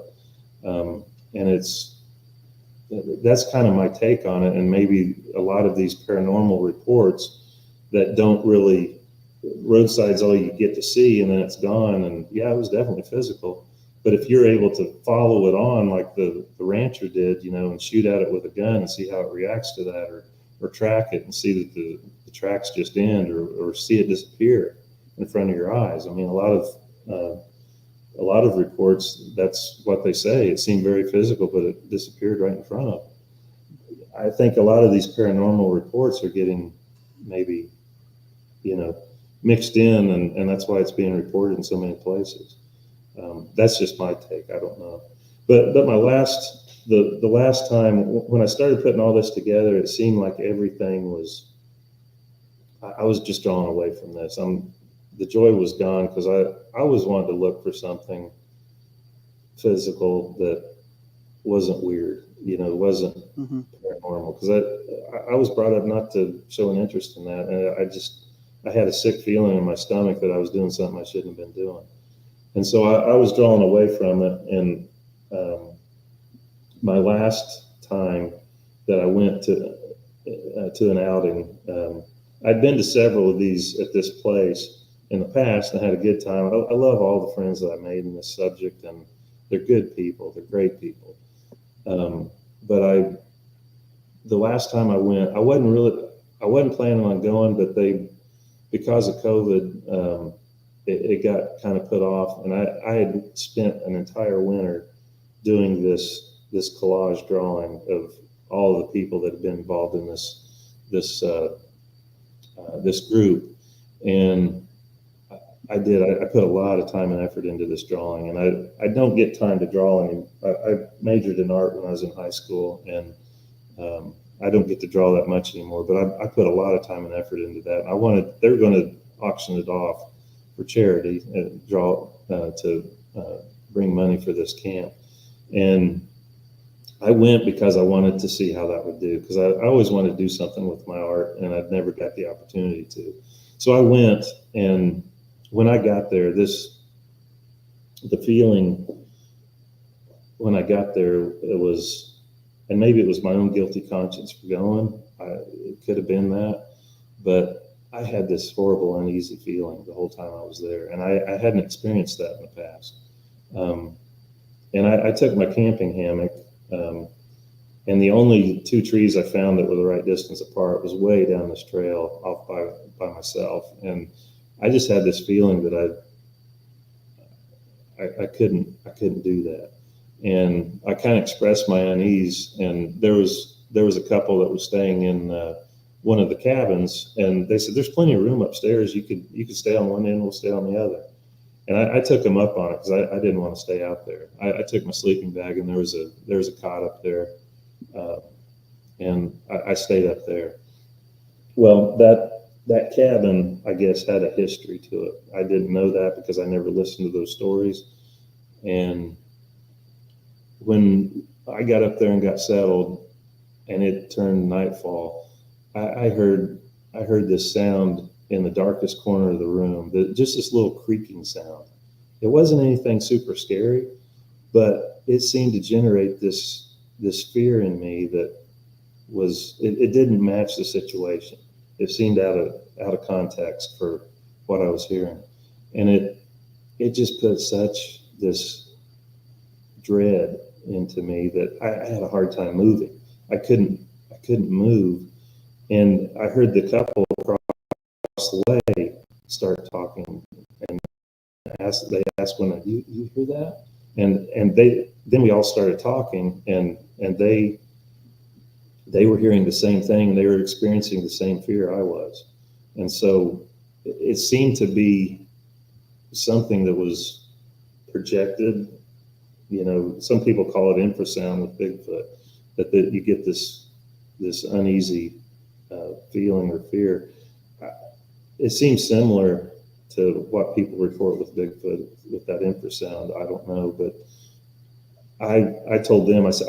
And that's kind of my take on it. And maybe a lot of these paranormal reports that don't really, roadside's all you get to see and then it's gone. And yeah, it was definitely physical. But if you're able to follow it on like the rancher did, you know, and shoot at it with a gun and see how it reacts to that, or track it and see that the tracks just end, or see it disappear in front of your eyes. I mean, a lot of reports, that's what they say. It seemed very physical, but it disappeared right in front of them. I think a lot of these paranormal reports are getting maybe, you know, mixed in, and that's why it's being reported in so many places. That's just my take. I don't know. But the last time when I started putting all this together, it seemed like everything was, I was just drawn away from this. The joy was gone, because I always wanted to look for something physical that wasn't weird, you know, wasn't paranormal, because I was brought up not to show an interest in that. And I had a sick feeling in my stomach that I was doing something I shouldn't have been doing. And so I was drawn away from it. And my last time that I went to an outing, I'd been to several of these at this place in the past and had a good time. I love all the friends that I made in this subject, and they're good people. They're great people. But the last time I went, I wasn't planning on going, but because of COVID, it got kind of put off. And I had spent an entire winter doing this collage drawing of all of the people that had been involved in this group. And I put a lot of time and effort into this drawing, and I don't get time to draw anymore. I majored in art when I was in high school, and I don't get to draw that much anymore, but I put a lot of time and effort into that. They were going to auction it off for charity and to bring money for this camp. And I went because I wanted to see how that would do, because I always wanted to do something with my art, and I'd never got the opportunity to. So I went, and when I got there, the feeling when I got there, it was, and maybe it was my own guilty conscience for going. It could have been that, but I had this horrible, uneasy feeling the whole time I was there, and I hadn't experienced that in the past. And I took my camping hammock, and the only two trees I found that were the right distance apart was way down this trail off by myself. And I just had this feeling that I couldn't do that. And I kind of expressed my unease, and there was a couple that was staying in one of the cabins, and they said, "There's plenty of room upstairs. You could stay on one end, we'll stay on the other." And I took them up on it, because I didn't want to stay out there. I took my sleeping bag, and there was a cot up there, and I stayed up there. Well, that cabin, I guess, had a history to it. I didn't know that because I never listened to those stories. And when I got up there and got settled, and it turned nightfall, I heard this sound in the darkest corner of the room, just this little creaking sound. It wasn't anything super scary, but it seemed to generate this fear in me that was, it didn't match the situation. It seemed out of context for what I was hearing. And it just put such this dread into me that I had a hard time moving. I couldn't move. And I heard the couple across the way start talking, and they asked one, you hear that? And then we all started talking, and they were hearing the same thing, and they were experiencing the same fear I was. And so it seemed to be something that was projected. You know, some people call it infrasound with Bigfoot, that you get this uneasy feeling or fear. It seems similar to what people report with Bigfoot, with that infrasound. I don't know, but I told them, I said,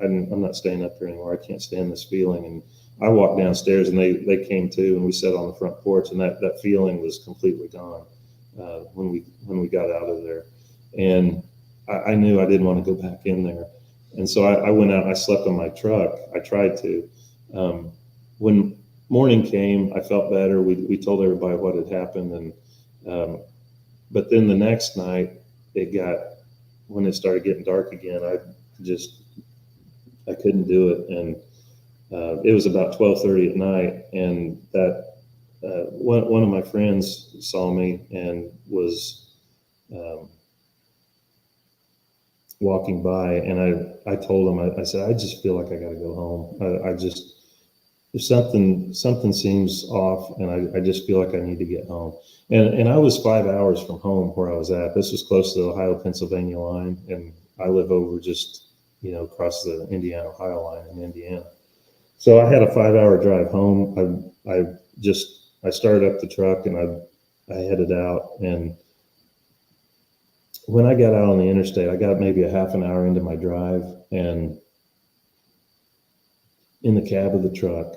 I'm not staying up here anymore. I can't stand this feeling. And I walked downstairs, and they came too, and we sat on the front porch, and that feeling was completely gone when we got out of there. And I knew I didn't want to go back in there. And so I went out and I slept on my truck. I tried to. When morning came, I felt better. We told everybody what had happened. And but then the next night, when it started getting dark again, I couldn't do it. And it was about 12:30 at night. And that one of my friends saw me and was walking by, and I told him, I said, I just feel like I got to go home. If something seems off, and I just feel like I need to get home. And I was 5 hours from home where I was at. This was close to the Ohio-Pennsylvania line, and I live over just, across the Indiana-Ohio line in Indiana. So I had a 5-hour drive home. I started up the truck, and I headed out. And when I got out on the interstate, I got maybe a half an hour into my drive, and in the cab of the truck,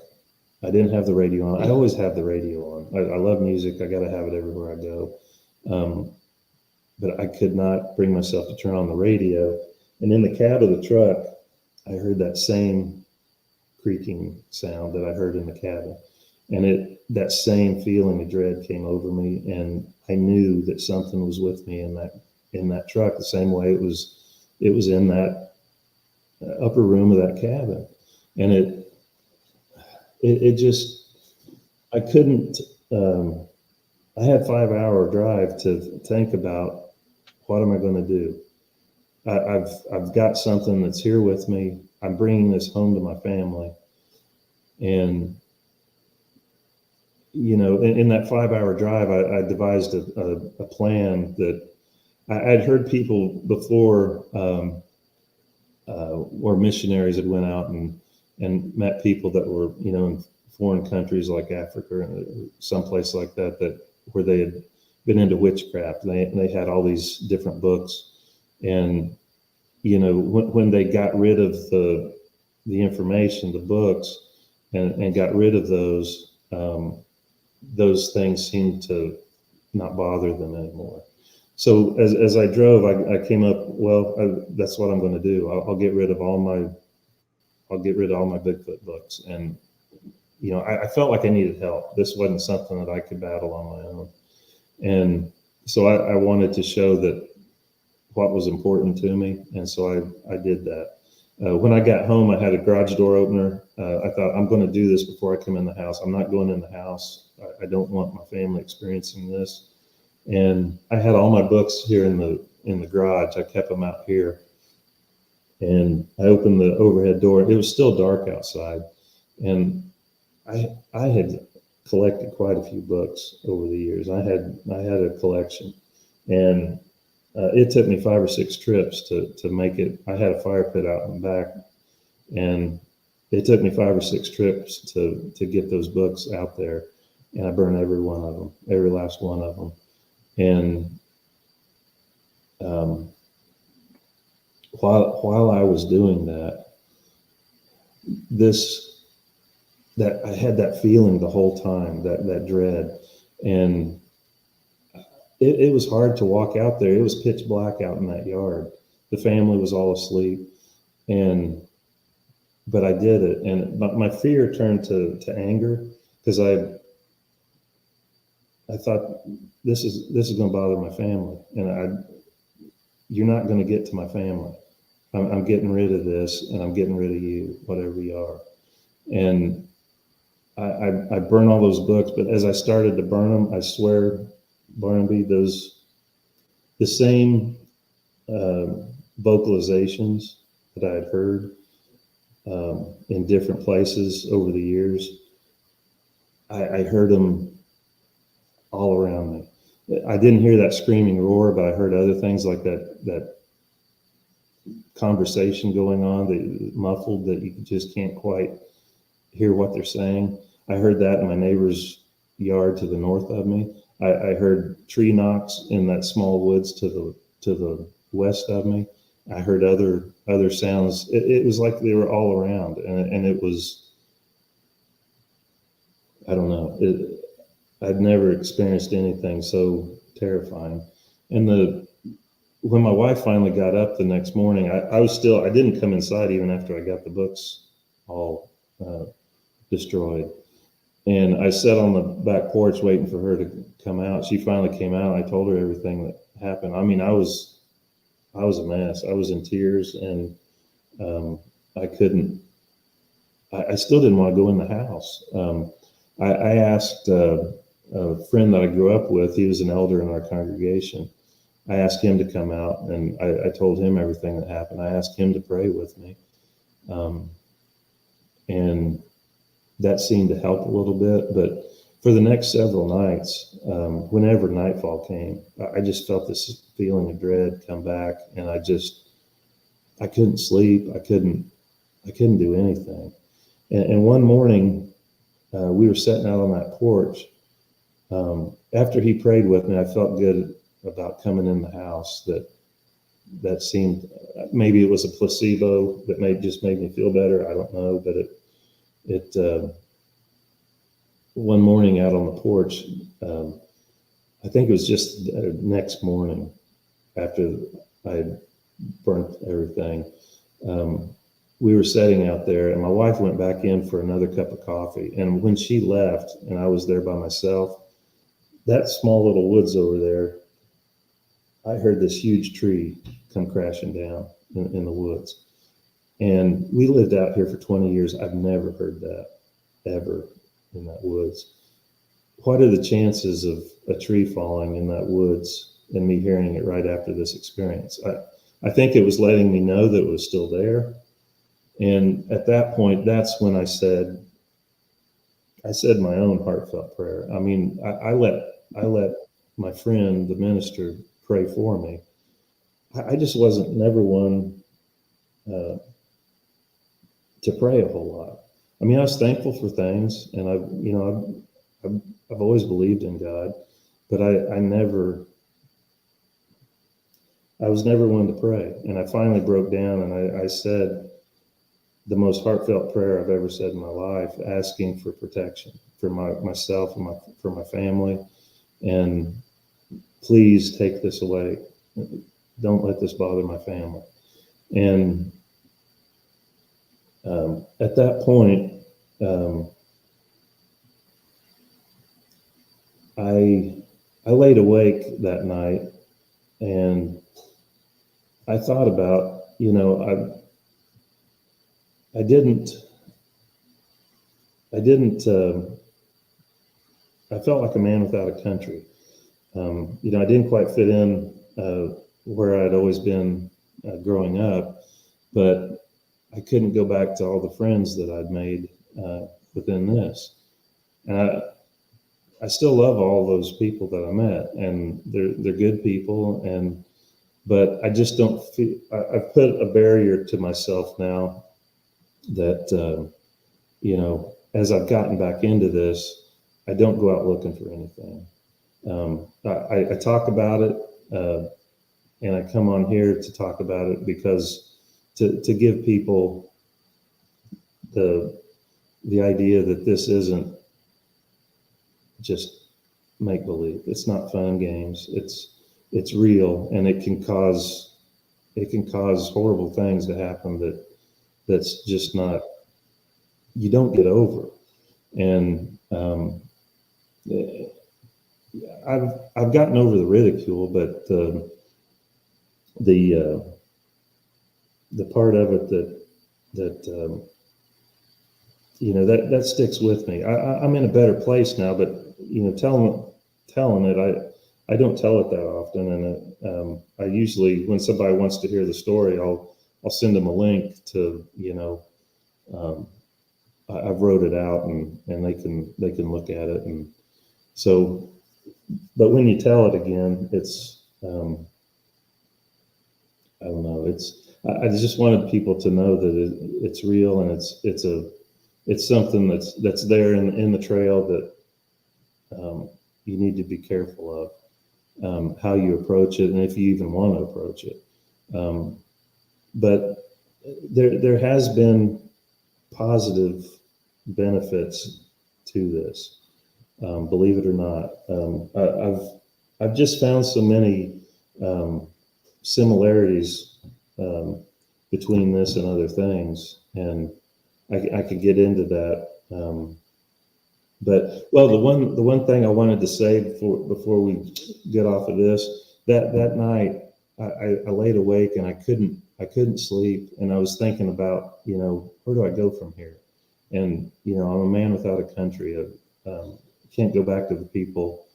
I didn't have the radio on. I always have the radio on. I love music. I got to have it everywhere I go. But I could not bring myself to turn on the radio. And in the cab of the truck, I heard that same creaking sound that I heard in the cabin. And that same feeling of dread came over me, and I knew that something was with me in that truck, the same way it was in that upper room of that cabin. And it just, I couldn't, I had 5-hour drive to think about, what am I going to do? I've got something that's here with me. I'm bringing this home to my family. And, in that 5-hour drive, I devised a plan that I'd heard people before, where missionaries had went out and met people that were, in foreign countries like Africa or someplace like that, where they had been into witchcraft. They had all these different books. And, when they got rid of the information, the books, and got rid of those things seemed to not bother them anymore. So as I drove, I came up, that's what I'm going to do. I'll get rid of all my Bigfoot books. And, I felt like I needed help. This wasn't something that I could battle on my own. And so I wanted to show that what was important to me. And so I did that. When I got home, I had a garage door opener. I thought, I'm going to do this before I come in the house. I'm not going in the house. I don't want my family experiencing this. And I had all my books here in the garage. I kept them out here. And I opened the overhead door. It was still dark outside. And I had collected quite a few books over the years. I had a collection. And it took me 5 or 6 trips to make it. I had a fire pit out in the back, and it took me 5 or 6 trips to get those books out there. And I burned every one of them, every last one of them. And while I was doing that, I had that feeling the whole time, that dread. And it was hard to walk out there. It was pitch black out in that yard. The family was all asleep, but I did it. And my fear turned to anger, because I thought, this is going to bother my family, and you're not going to get to my family. I'm getting rid of this, and I'm getting rid of you, whatever you are. And I burned all those books, but as I started to burn them, I swear, Barnaby, the same vocalizations that I had heard in different places over the years, I heard them all around me. I didn't hear that screaming roar, but I heard other things like that conversation going on that muffled that you just can't quite hear what they're saying. I heard that in my neighbor's yard to the north of me. I heard tree knocks in that small woods to the west of me. I heard other sounds. It was like they were all around, and it was, I don't know. I'd never experienced anything so terrifying. And when my wife finally got up the next morning, I didn't come inside even after I got the books all destroyed. And I sat on the back porch waiting for her to come out. She finally came out. I told her everything that happened. I mean, I was a mess. I was in tears, and I still didn't want to go in the house. I asked a friend that I grew up with. He was an elder in our congregation. I asked him to come out, and I told him everything that happened. I asked him to pray with me. And that seemed to help a little bit. But for the next several nights, whenever nightfall came, I just felt this feeling of dread come back, and I couldn't sleep. I couldn't do anything. And one morning, we were sitting out on that porch. After he prayed with me, I felt good about coming in the house. That seemed, maybe it was a placebo that just made me feel better. I don't know, but one morning out on the porch, I think it was just the next morning after I had burnt everything. We were sitting out there, and my wife went back in for another cup of coffee. And when she left and I was there by myself, that small little woods over there, I heard this huge tree come crashing down in the woods. And we lived out here for 20 years. I've never heard that ever in that woods. What are the chances of a tree falling in that woods and me hearing it right after this experience? I think it was letting me know that it was still there. And at that point, that's when I said my own heartfelt prayer. I mean, I let my friend, the minister, pray for me. I just never one to pray a whole lot. I mean, I was thankful for things, and I've always believed in God, but I was never one to pray. And I finally broke down, and I said the most heartfelt prayer I've ever said in my life, asking for protection for myself and for my family, and please take this away. Don't let this bother my family. And at that point, I laid awake that night, and I thought about, I felt like a man without a country. I didn't quite fit in where I'd always been growing up, but I couldn't go back to all the friends that I'd made within this. And I still love all those people that I met, and they're good people, but I just don't feel, I've put a barrier to myself now that, as I've gotten back into this, I don't go out looking for anything. I talk about it, and I come on here to talk about it because to give people the idea that this isn't just make believe. It's not fun and games. It's real, and it can cause horrible things to happen that's just not, you don't get over. And I've gotten over the ridicule, but the part of it that sticks with me. I'm in a better place now, but telling it, I don't tell it that often, and I usually, when somebody wants to hear the story, I'll send them a link to I've wrote it out, and they can look at it, and so. But when you tell it again, it's I don't know. I just wanted people to know that it's real, and it's something that's there in the trail that you need to be careful of, how you approach it, and if you even want to approach it. But there has been positive benefits to this, believe it or not. I've just found so many similarities between this and other things, and I could get into that. But the one thing I wanted to say before we get off of this, that night I laid awake and I couldn't sleep, and I was thinking about, where do I go from here? And I'm a man without a country. I can't go back to the people.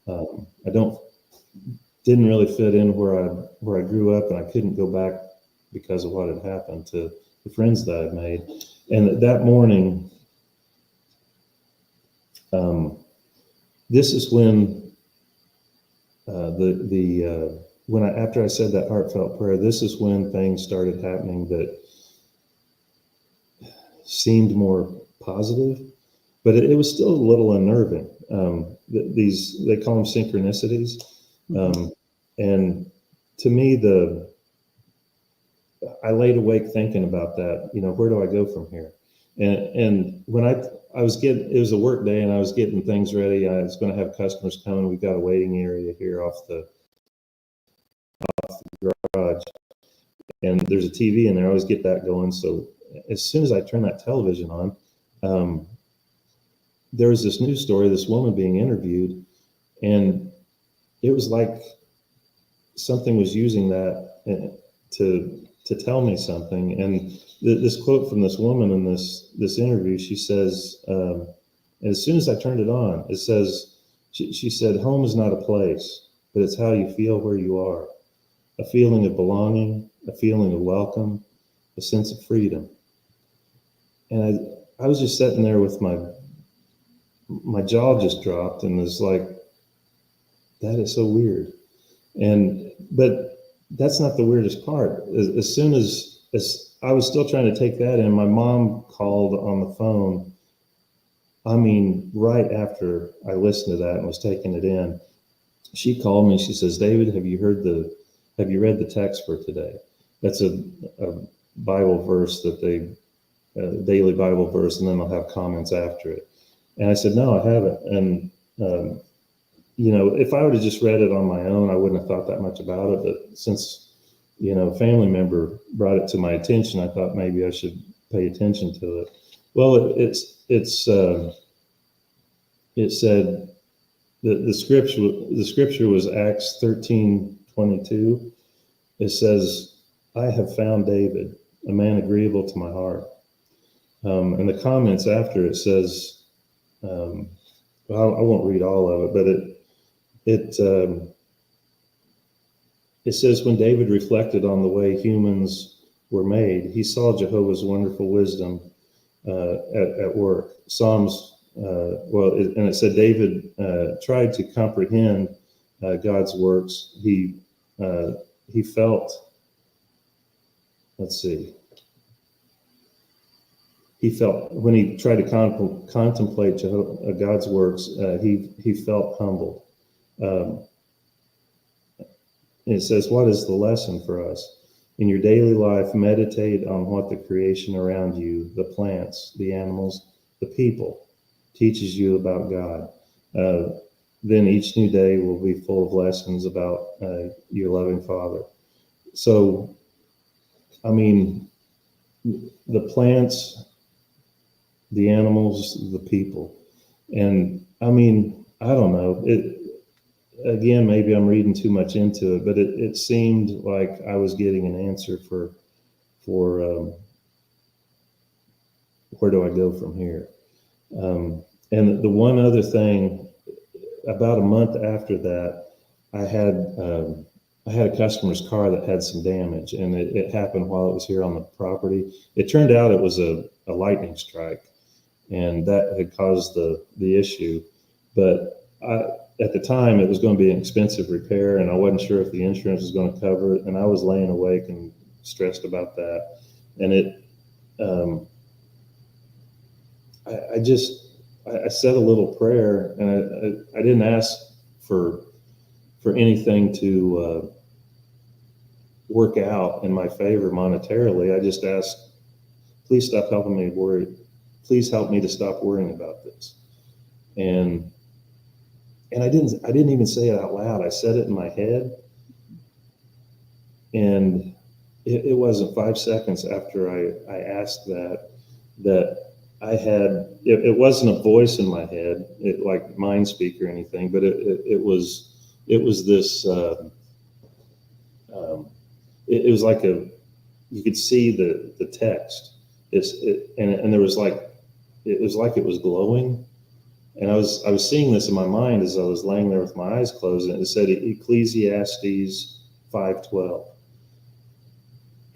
I didn't really fit in where I grew up, and I couldn't go back because of what had happened to the friends that I'd made. And that morning, this is when after I said that heartfelt prayer, this is when things started happening that seemed more positive, but it was still a little unnerving. They call them synchronicities. And to me, I laid awake thinking about that, where do I go from here? And when I was it was a work day, and I was getting things ready. I was going to have customers coming. We've got a waiting area here off the garage, and there's a TV in there. I always get that going. So as soon as I turn that television on, there was this news story, this woman being interviewed, and it was like something was using that to tell me something. And this quote from this woman in this interview, she says, as soon as I turned it on, it says, she said, home is not a place, but it's how you feel where you are. A feeling of belonging, a feeling of welcome, a sense of freedom. And I was just sitting there with my jaw just dropped, and was like, that is so weird. But that's not the weirdest part. As soon as I was still trying to take that in, my mom called on the phone. I mean, right after I listened to that and was taking it in, she called me. She says, David, have you read the text for today? That's a Bible verse that daily Bible verse, and then they'll have comments after it. And I said, no, I haven't. And, if I would have just read it on my own, I wouldn't have thought that much about it. But since, a family member brought it to my attention, I thought maybe I should pay attention to it. Well, it said that the scripture was Acts 13:22. It says, I have found David, a man agreeable to my heart. And the comments after it says, I won't read all of it, but it says, when David reflected on the way humans were made, he saw Jehovah's wonderful wisdom at work. Psalms, and it said David tried to comprehend God's works. He felt, when he tried to contemplate God's works, he felt humbled. It says, what is the lesson for us? In your daily life, meditate on what the creation around you, the plants, the animals, the people, teaches you about God. Then each new day will be full of lessons about your loving Father. So, I mean, the plants, the animals, the people. And I mean, I don't know. Again, maybe I'm reading too much into it, but it seemed like I was getting an answer for where do I go from here? And the one other thing, about a month after that, I had a customer's car that had some damage, and it happened while it was here on the property. It turned out it was a lightning strike, and that had caused the issue. But at the time, it was going to be an expensive repair, and I wasn't sure if the insurance was going to cover it. And I was laying awake and stressed about that. And it, I said a little prayer, and I didn't ask for anything to work out in my favor monetarily. I just asked, please stop helping me worry. Please help me to stop worrying about this. And I didn't even say it out loud. I said it in my head, and it wasn't 5 seconds after I asked that I had, it wasn't a voice in my head, like mind speak or anything, but it was this, it was like you could see the text. And there was like, it was like it was glowing. And I was seeing this in my mind as I was laying there with my eyes closed, and it said Ecclesiastes 5:12.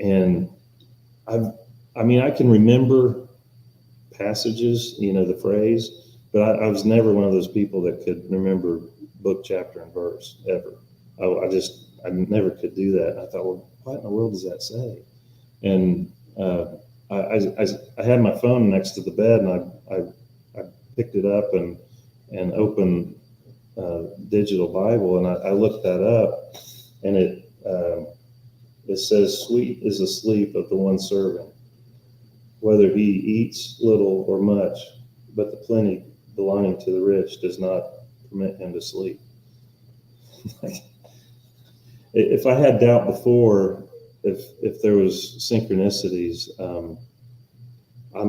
And I can remember passages, the phrase, but I was never one of those people that could remember book, chapter, and verse ever. I never could do that. And I thought, well, what in the world does that say? And I had my phone next to the bed, and I picked it up and opened digital Bible, and I looked that up, and it says, "Sweet is the sleep of the one servant, whether he eats little or much, but the plenty belonging to the rich does not permit him to sleep." If I had doubt before, if there was synchronicities, I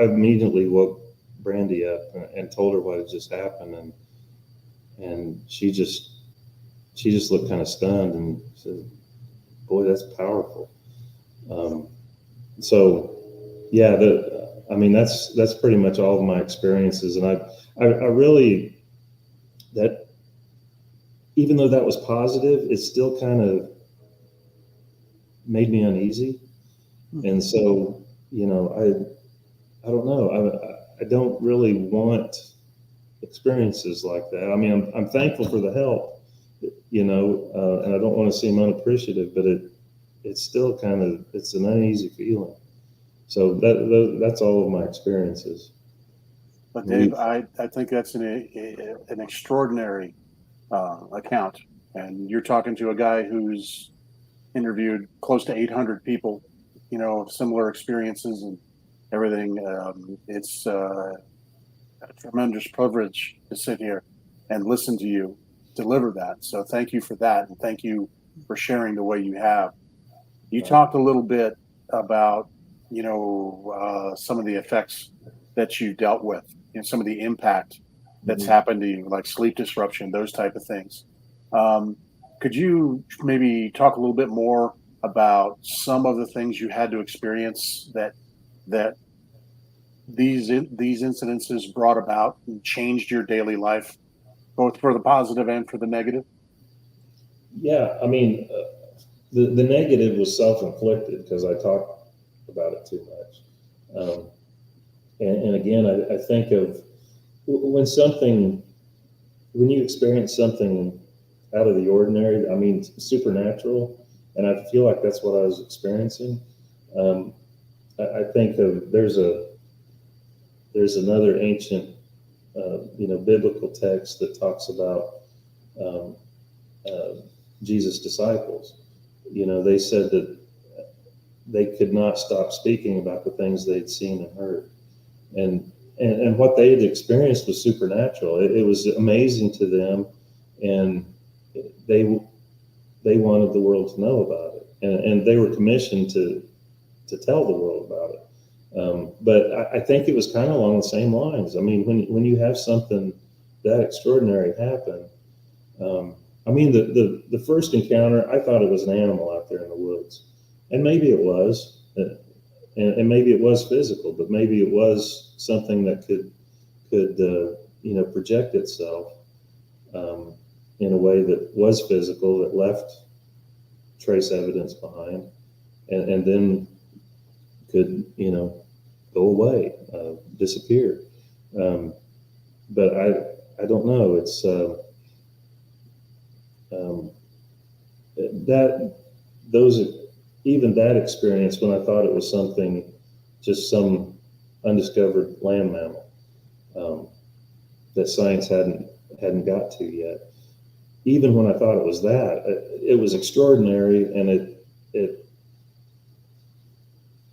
immediately woke Brandi up and told her what had just happened, and she just looked kind of stunned and said, "Boy, that's powerful." So yeah, that's pretty much all of my experiences, and I really, that even though that was positive, it still kind of made me uneasy. And so, I don't know. I don't really want experiences like that. I mean, I'm thankful for the help, and I don't want to seem unappreciative, but it's still it's an uneasy feeling. So that's all of my experiences. But Dave, I think that's an extraordinary account, and you're talking to a guy who's interviewed close to 800 people, of similar experiences and everything. It's a tremendous privilege to sit here and listen to you deliver that. So thank you for that, and thank you for sharing the way you have. You talked a little bit about, some of the effects that you dealt with, some of the impact that's happened to you, like sleep disruption, those type of things. Could you maybe talk a little bit more about some of the things you had to experience that these incidences brought about and changed your daily life, both for the positive and for the negative? Yeah, the negative was self-inflicted because I talked about it too much. And again, I think of when you experience something out of the ordinary, supernatural, and I feel like that's what I was experiencing. I think of there's another ancient, biblical text that talks about Jesus' disciples. They said that they could not stop speaking about the things they'd seen and heard, and what they had experienced was supernatural. It was amazing to them, and they wanted the world to know about it, and they were commissioned to tell the world about it. But I think it was kind of along the same lines. When you have something that extraordinary happen, the first encounter, I thought it was an animal out there in the woods, and maybe it was, and maybe it was physical, but maybe it was something that could project itself in a way that was physical, that left trace evidence behind, and then could go away, disappear. But I don't know. It's even that experience, when I thought it was something, just some undiscovered land mammal that science hadn't got to yet. Even when I thought it was that, it was extraordinary, and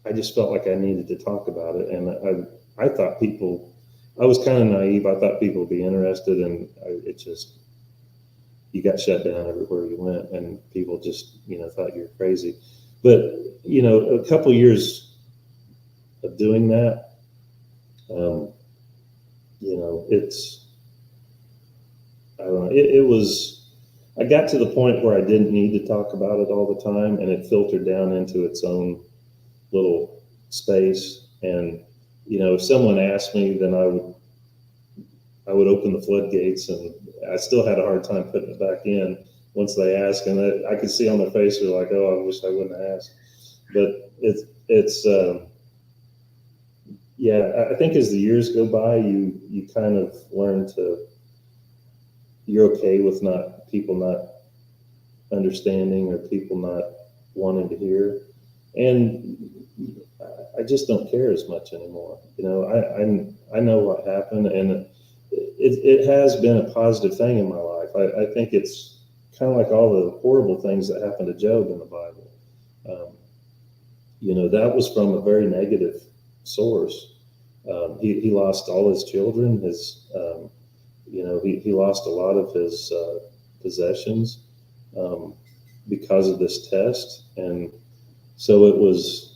I just felt like I needed to talk about it. And I thought I was kind of naive. I thought people would be interested, and you got shut down everywhere you went, and people just, thought you were crazy. But, a couple years of doing that, I don't know, I got to the point where I didn't need to talk about it all the time, and it filtered down into its own little space. And, if someone asked me, then I would open the floodgates, and I still had a hard time putting it back in once they asked, and I could see on their face, they're like, "Oh, I wish I wouldn't have asked." But I think as the years go by, you kind of learn you're okay with people not understanding, or people not wanting to hear. And I just don't care as much anymore. I know what happened, and it has been a positive thing in my life. I think it's kind of like all the horrible things that happened to Job in the Bible. That was from a very negative source. He lost all his children. He lost a lot of his possessions because of this test, and so it was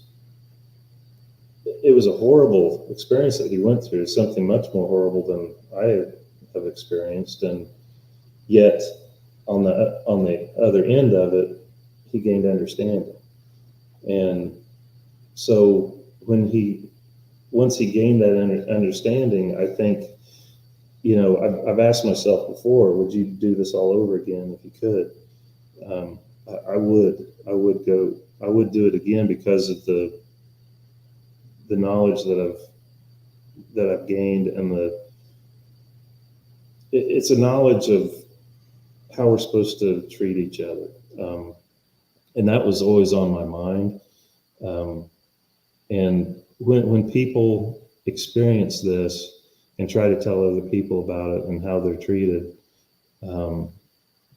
a horrible experience that he went through. Something much more horrible than I have experienced, and yet on the other end of it, he gained understanding. And so once he gained that understanding, I think, I've asked myself before, would you do this all over again if you could? I would do it again because of the knowledge that I've gained, and it's a knowledge of how we're supposed to treat each other. And that was always on my mind. And when people experience this and try to tell other people about it and how they're treated,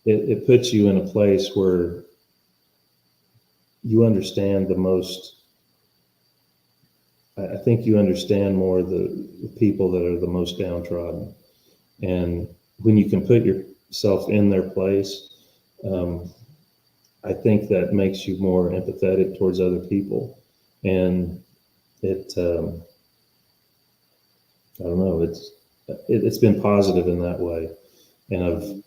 it puts you in a place where you understand the most. I think you understand more the people that are the most downtrodden. And when you can put yourself in their place, I think that makes you more empathetic towards other people. And I don't know, it's been positive in that way. And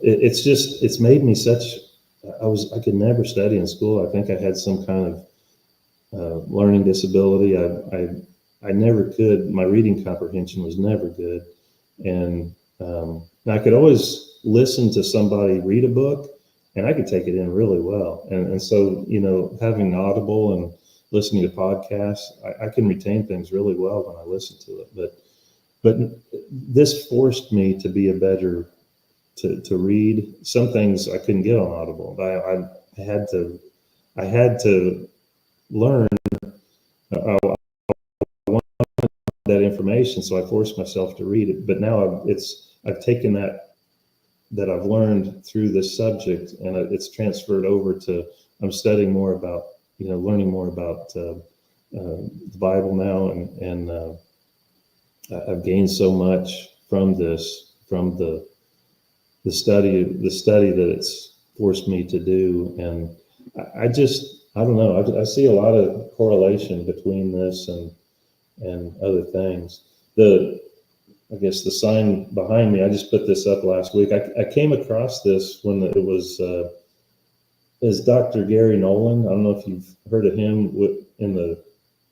it's made me I could never study in school. I think I had some kind of learning disability. I never could. My reading comprehension was never good, and I could always listen to somebody read a book, and I could take it in really well. And so having Audible and listening to podcasts, I can retain things really well when I listen to it. But this forced me to be to read. Some things I couldn't get on Audible. I had to learn. I wanted that information, so I forced myself to read it. But now I've taken that I've learned through this subject, and it's transferred over to, I'm studying more about, learning more about the Bible now, and I've gained so much from this, from the study that it's forced me to do. And I don't know. I see a lot of correlation between this and other things. I guess the sign behind me, I just put this up last week. I came across this when it was is Dr. Gary Nolan. I don't know if you've heard of him in the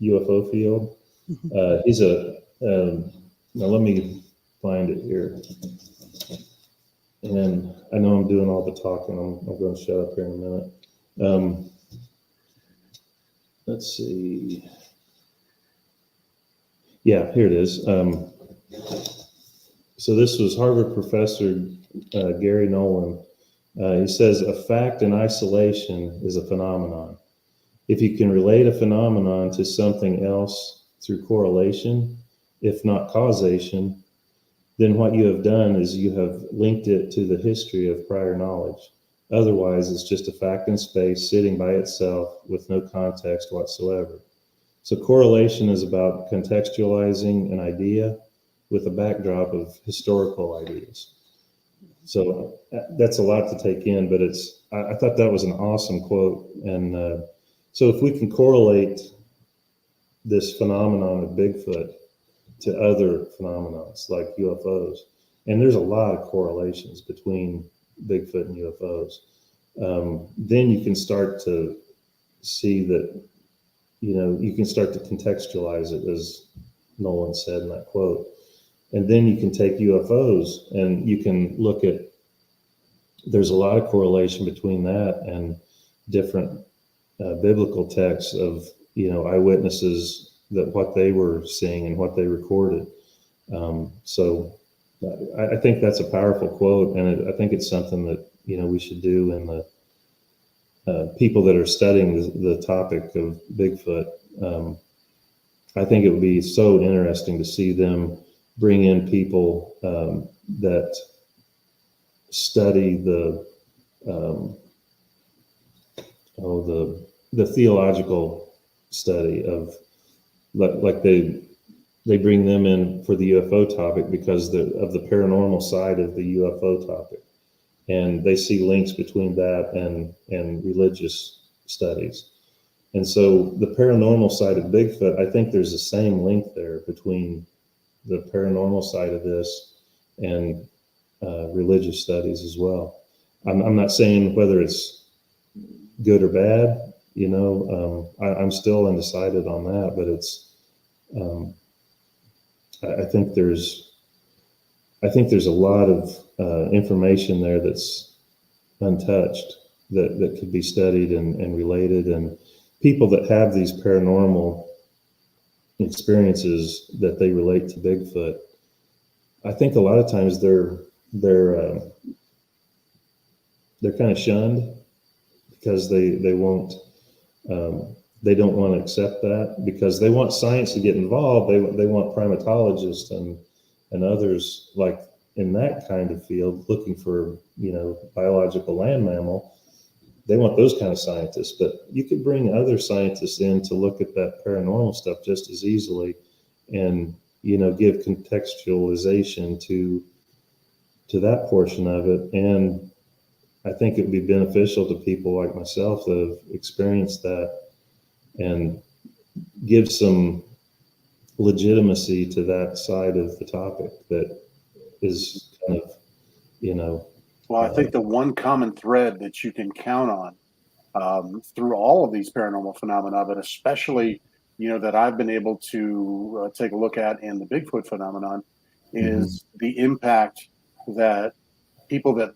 UFO field. He's now let me find it here. And I know I'm doing all the talking. I'm going to shut up here in a minute. Let's see. Yeah, here it is. So this was Harvard professor Gary Nolan. He says, a fact in isolation is a phenomenon. If you can relate a phenomenon to something else through correlation, if not causation, then what you have done is you have linked it to the history of prior knowledge. Otherwise, it's just a fact in space sitting by itself with no context whatsoever. So correlation is about contextualizing an idea with a backdrop of historical ideas. So that's a lot to take in, but I thought that was an awesome quote. And so if we can correlate this phenomenon of Bigfoot to other phenomena like UFOs, and there's a lot of correlations between Bigfoot and UFOs, then you can start to see that, you can start to contextualize it, as Nolan said in that quote. And then you can take UFOs and you can look at, there's a lot of correlation between that and different biblical texts of, eyewitnesses, that what they were seeing and what they recorded. So I think that's a powerful quote, and I think it's something that, we should do in the people that are studying the topic of Bigfoot. I think it would be so interesting to see them bring in people that study the theological study of, like they bring them in for the UFO topic because of the paranormal side of the UFO topic, and they see links between that and religious studies. And so the paranormal side of Bigfoot, I think there's the same link there between the paranormal side of this and religious studies as well. I'm not saying whether it's good or bad, I'm still undecided on that, but it's, I think there's a lot of information there that's untouched that could be studied and related, and people that have these paranormal experiences that they relate to Bigfoot, I think a lot of times they're kind of shunned because they won't, they don't want to accept that because they want science to get involved. They want primatologists and others like in that kind of field looking for, biological land mammal. They want those kind of scientists, but you could bring other scientists in to look at that paranormal stuff just as easily and, give contextualization to that portion of it. And I think it would be beneficial to people like myself that have experienced that and give some legitimacy to that side of the topic that is kind of, Well, I think the one common thread that you can count on through all of these paranormal phenomena, but especially, that I've been able to take a look at in the Bigfoot phenomenon, is the impact that people that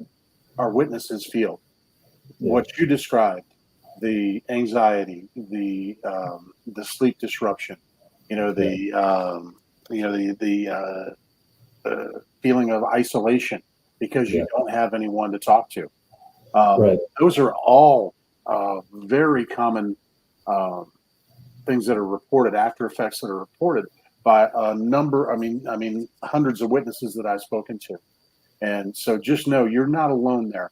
are witnesses feel. Yeah. What you described, the anxiety, the sleep disruption, the feeling of isolation because you don't have anyone to talk to. Right. Those are all very common things that are reported, after effects that are reported by a number, hundreds of witnesses that I've spoken to. And so just know you're not alone there.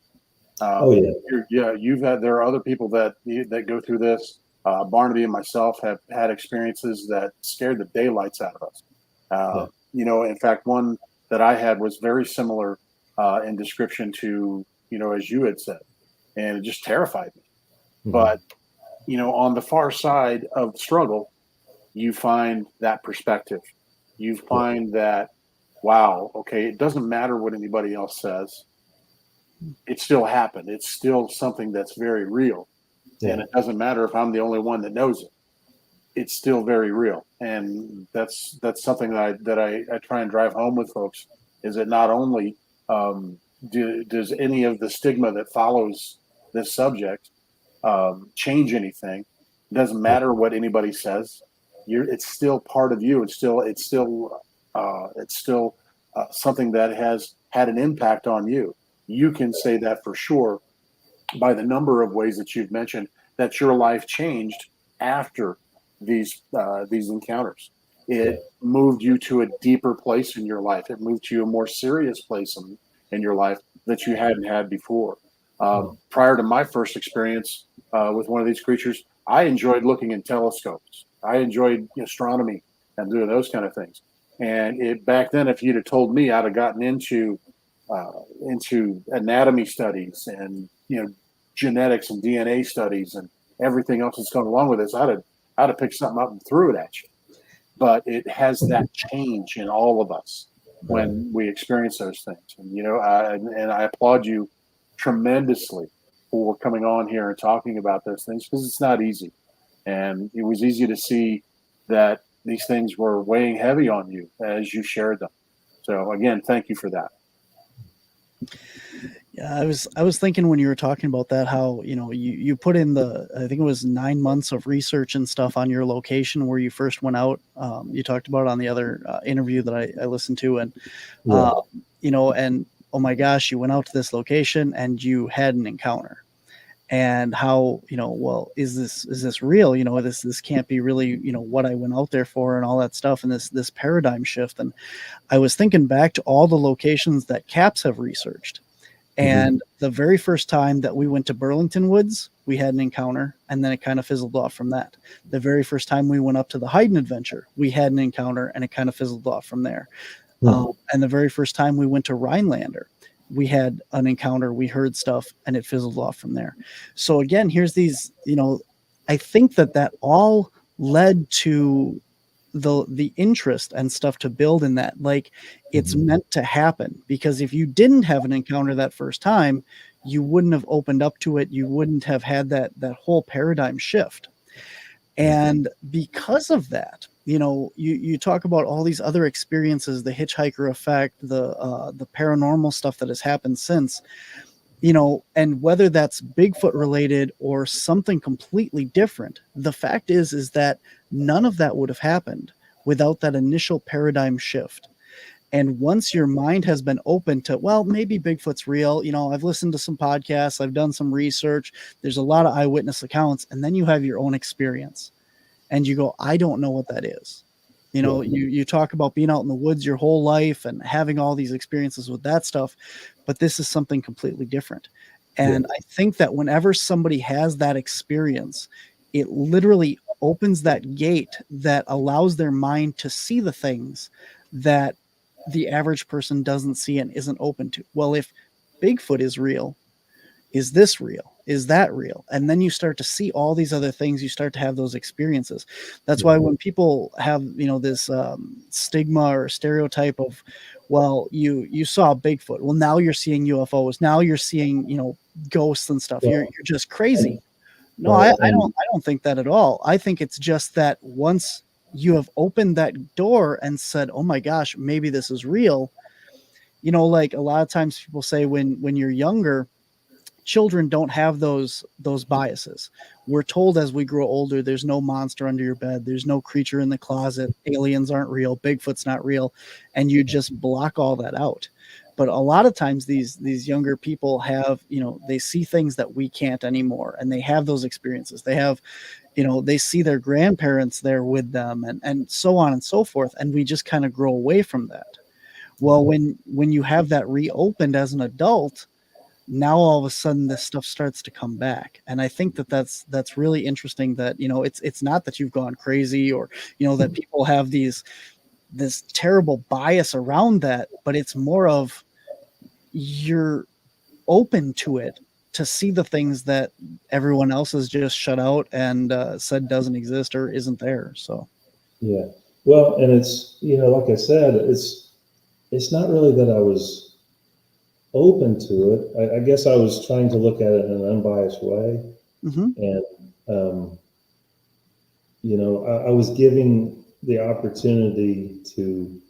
There are other people that go through this. Barnaby and myself have had experiences that scared the daylights out of us. In fact, one that I had was very similar in description to, as you had said, and it just terrified me. Mm-hmm. But, on the far side of the struggle, you find that perspective. You find that, wow, okay, it doesn't matter what anybody else says. It still happened. It's still something that's very real. Yeah. And it doesn't matter if I'm the only one that knows it. It's still very real. And that's something that I try and drive home with folks, is that not only does any of the stigma that follows this subject change anything. It doesn't matter what anybody says. It's still part of you. It's still something that has had an impact on you. You can say that for sure by the number of ways that you've mentioned that your life changed after these encounters. It moved you to a deeper place in your life. It moved you to a more serious place in your life that you hadn't had before. Prior to my first experience with one of these creatures, I enjoyed looking in telescopes. I enjoyed astronomy and doing those kind of things. And back then, if you'd have told me, I'd have gotten into anatomy studies and genetics and DNA studies and everything else that's gone along with this. I'd have picked something up and threw it at you. But it has that change in all of us when we experience those things. And I applaud you tremendously for coming on here and talking about those things, because it's not easy. And it was easy to see that these things were weighing heavy on you as you shared them. So again, thank you for that. Yeah, I was thinking when you were talking about that, how, you put in I think it was 9 months of research and stuff on your location where you first went out. You talked about it on the other interview that I listened to, and, and oh my gosh, you went out to this location and you had an encounter, and how, well, is this real? This can't be really, what I went out there for and all that stuff, and this paradigm shift. And I was thinking back to all the locations that CAPS have researched. And the very first time that we went to Burlington Woods, we had an encounter, and then it kind of fizzled off from that. The very first time we went up to the Hayden Adventure, we had an encounter, and it kind of fizzled off from there. And the very first time we went to Rhinelander, we had an encounter, we heard stuff, and it fizzled off from there. So again, here's these, I think that all led to the interest and stuff to build in that. Like, it's meant to happen, because if you didn't have an encounter that first time, you wouldn't have opened up to it. You wouldn't have had that whole paradigm shift. And because of that, you talk about all these other experiences, the hitchhiker effect, the paranormal stuff that has happened since, and whether that's Bigfoot related or something completely different, the fact is that none of that would have happened without that initial paradigm shift. And once your mind has been open to, well, maybe Bigfoot's real, I've listened to some podcasts, I've done some research, there's a lot of eyewitness accounts, and then you have your own experience and you go, I don't know what that is. You talk about being out in the woods your whole life and having all these experiences with that stuff, but this is something completely different. And I think that whenever somebody has that experience, it literally opens that gate that allows their mind to see the things that the average person doesn't see and isn't open to. Well, if Bigfoot is real, is this real? Is that real? And then you start to see all these other things. You start to have those experiences. That's why when people have, this stigma or stereotype of, well, you saw Bigfoot. Well, now you're seeing UFOs. Now you're seeing, ghosts and stuff. You're just crazy. No, I don't think that at all. I think it's just that once you have opened that door and said, oh my gosh, maybe this is real. Like a lot of times people say when you're younger, children don't have those biases. We're told as we grow older, there's no monster under your bed. There's no creature in the closet. Aliens aren't real. Bigfoot's not real. And you just block all that out. But a lot of times these younger people have, they see things that we can't anymore, and they have those experiences. They have, they see their grandparents there with them, and so on and so forth. And we just kind of grow away from that. Well, when you have that reopened as an adult, now all of a sudden this stuff starts to come back. And I think that's really interesting that, it's not that you've gone crazy or, that people have this terrible bias around that, but it's more of you're open to it, to see the things that everyone else has just shut out and said doesn't exist or isn't there. So, yeah. Well, and it's, like I said, it's not really that I was open to it. I guess I was trying to look at it in an unbiased way. And, I was giving the opportunity to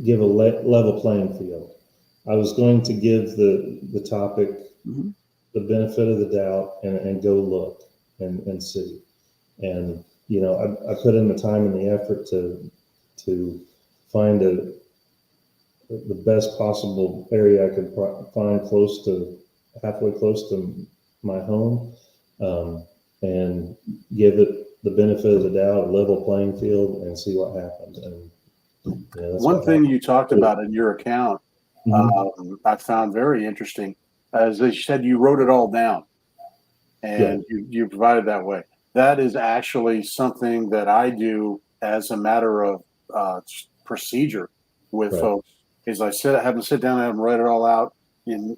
give a level playing field. I was going to give the topic the benefit of the doubt and go look and see. And, I put in the time and the effort to find the best possible area I could find halfway close to my home, and give it the benefit of the doubt, a level playing field, and see what happens. And that's One what thing happened. you talked about in your account, I found very interesting. As they said, you wrote it all down, and you provided that way. That is actually something that I do as a matter of procedure with folks. Is I have them sit down and have them write it all out, and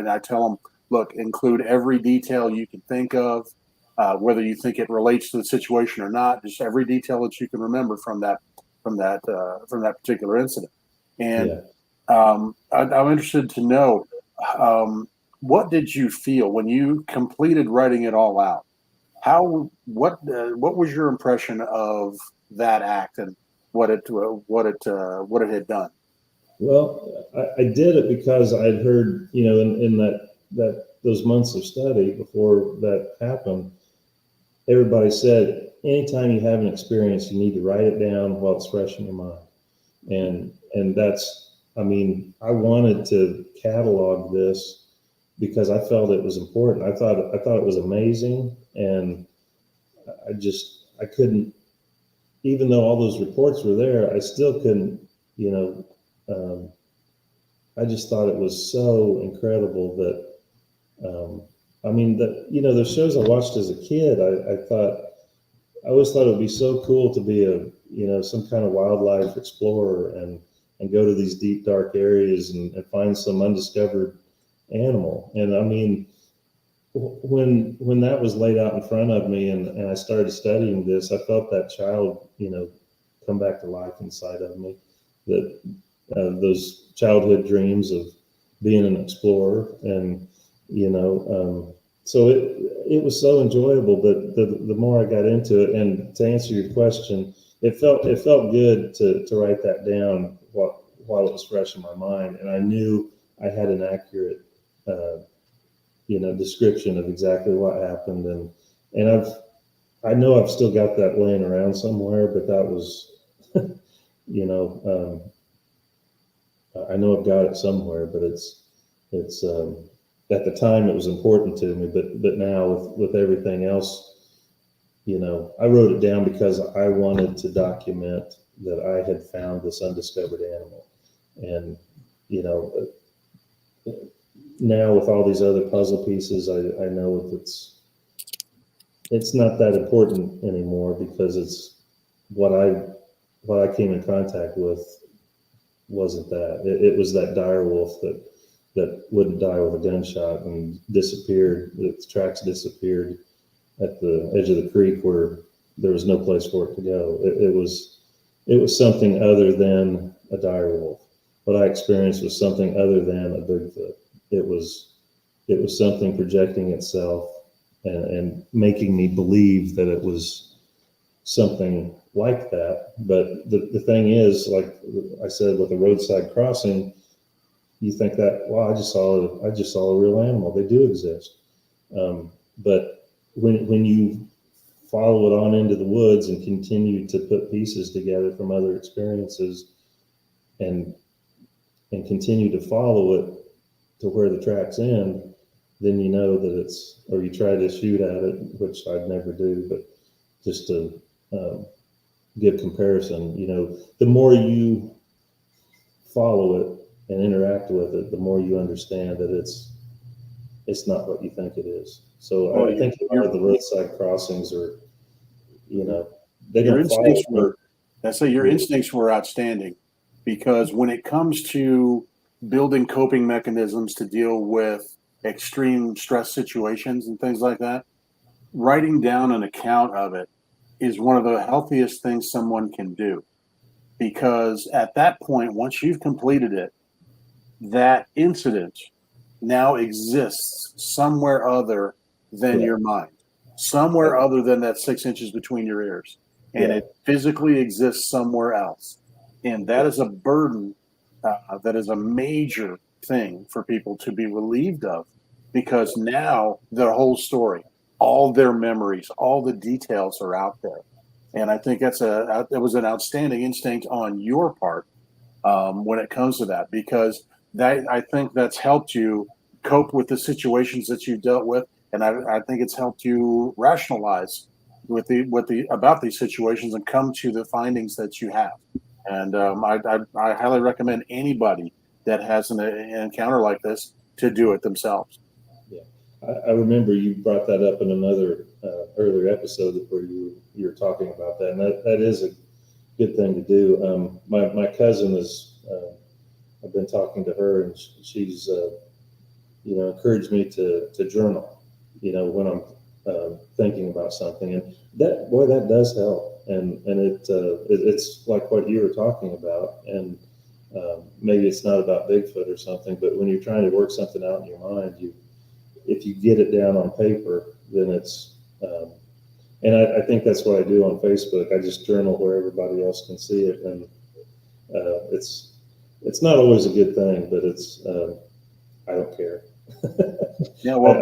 I tell them, look, include every detail you can think of, whether you think it relates to the situation or not. Just every detail that you can remember from that particular incident. And I'm interested to know, what did you feel when you completed writing it all out? What was your impression of that act and what it had done? Well, I did it because I'd heard, in those months of study before that happened, everybody said, anytime you have an experience, you need to write it down while it's fresh in your mind. And that's, I wanted to catalog this because I felt it was important. I thought it was amazing. And I couldn't, even though all those reports were there, I still couldn't, I just thought it was so incredible that, the shows I watched as a kid, I always thought it would be so cool to be some kind of wildlife explorer and go to these deep, dark areas and find some undiscovered animal. And when that was laid out in front of me and I started studying this, I felt that child, come back to life inside of me, that those childhood dreams of being an explorer. And, so it was so enjoyable, but the more I got into it, and to answer your question, it felt good to write that down while it was fresh in my mind. And I knew I had an accurate, description of exactly what happened. And I know I've still got that laying around somewhere, but that was, I know I've got it somewhere, but it's at the time it was important to me, but now with everything else, I wrote it down because I wanted to document that I had found this undiscovered animal. And, now with all these other puzzle pieces, I know that it's not that important anymore because it's what I came in contact with wasn't that. It was that dire wolf that wouldn't die with a gunshot and disappeared. Its tracks disappeared at the edge of the creek where there was no place for it to go. It was something other than a dire wolf. What I experienced was something other than a Bigfoot. It was something projecting itself and making me believe that it was something like that. But the thing is, like I said, with a roadside crossing, you think that, wow, I just saw a real animal. They do exist. But when you follow it on into the woods and continue to put pieces together from other experiences and continue to follow it to where the tracks end, then you know that or you try to shoot at it, which I'd never do, but just to give comparison, the more you follow it and interact with it, the more you understand that it's not what you think it is. So I think a lot of the roadside crossings are, they don't follow. Your instincts were outstanding, because when it comes to building coping mechanisms to deal with extreme stress situations and things like that, writing down an account of it is one of the healthiest things someone can do. Because at that point, once you've completed it, that incident now exists somewhere other than your mind, somewhere other than that 6 inches between your ears. And it physically exists somewhere else. And that is a burden that is a major thing for people to be relieved of, because now their whole story, all their memories, all the details are out there. And I think that was an outstanding instinct on your part when it comes to that, because I think that's helped you cope with the situations that you've dealt with, and I think it's helped you rationalize about these situations and come to the findings that you have. And I highly recommend anybody that has an encounter like this to do it themselves. Yeah, I remember you brought that up in another earlier episode where you were talking about that, and that is a good thing to do. My cousin is. I've been talking to her, and she's encouraged me to journal. When I'm thinking about something, and that does help. And it's like what you were talking about, and maybe it's not about Bigfoot or something, but when you're trying to work something out in your mind, if you get it down on paper, then it's and I think that's what I do on Facebook. I just journal where everybody else can see it, and it's not always a good thing, but it's I don't care. Yeah, well,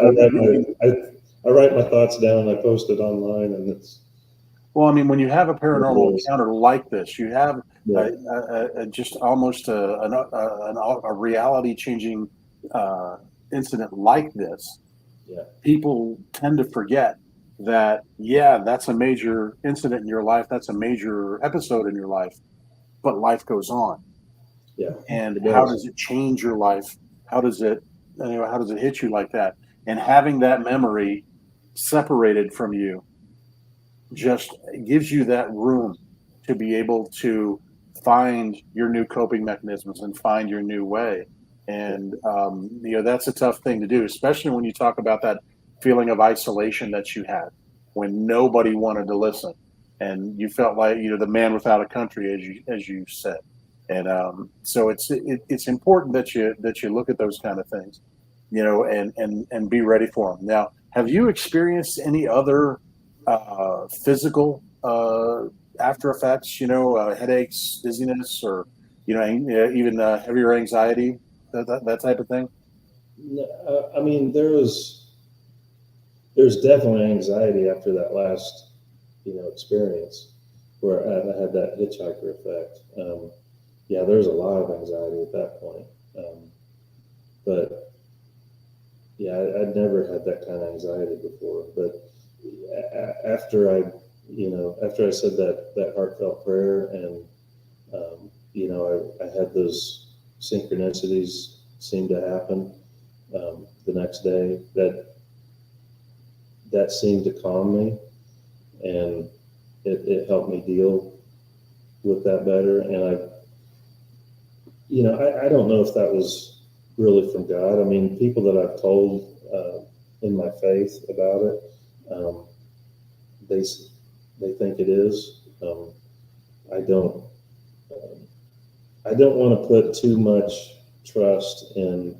I write my thoughts down, I post it online, and it's. Well, I mean, when you have a paranormal encounter like this, you have Yeah. just almost a reality-changing incident like this. Yeah. People tend to forget that, yeah, that's a major incident in your life, that's a major episode in your life, but life goes on. Yeah. And how does it change your life? How does it hit you like that? And having that memory separated from you just gives you that room to be able to find your new coping mechanisms and find your new way. And that's a tough thing to do, especially when you talk about that feeling of isolation that you had when nobody wanted to listen, and you felt like the man without a country, as you said. And so it's important that you look at those kind of things, and be ready for them. Now, have you experienced any other physical after effects? Headaches, dizziness, or even heavier anxiety, that type of thing? I mean, there's definitely anxiety after that last experience where I had that hitchhiker effect. Yeah, there's a lot of anxiety at that point. But yeah, I'd never had that kind of anxiety before. But after I said that heartfelt prayer, and I had those synchronicities seem to happen the next day. That seemed to calm me, and it helped me deal with that better. And I don't know if that was really from God. I mean, people that I've told in my faith about it, they think it is. I don't want to put too much trust in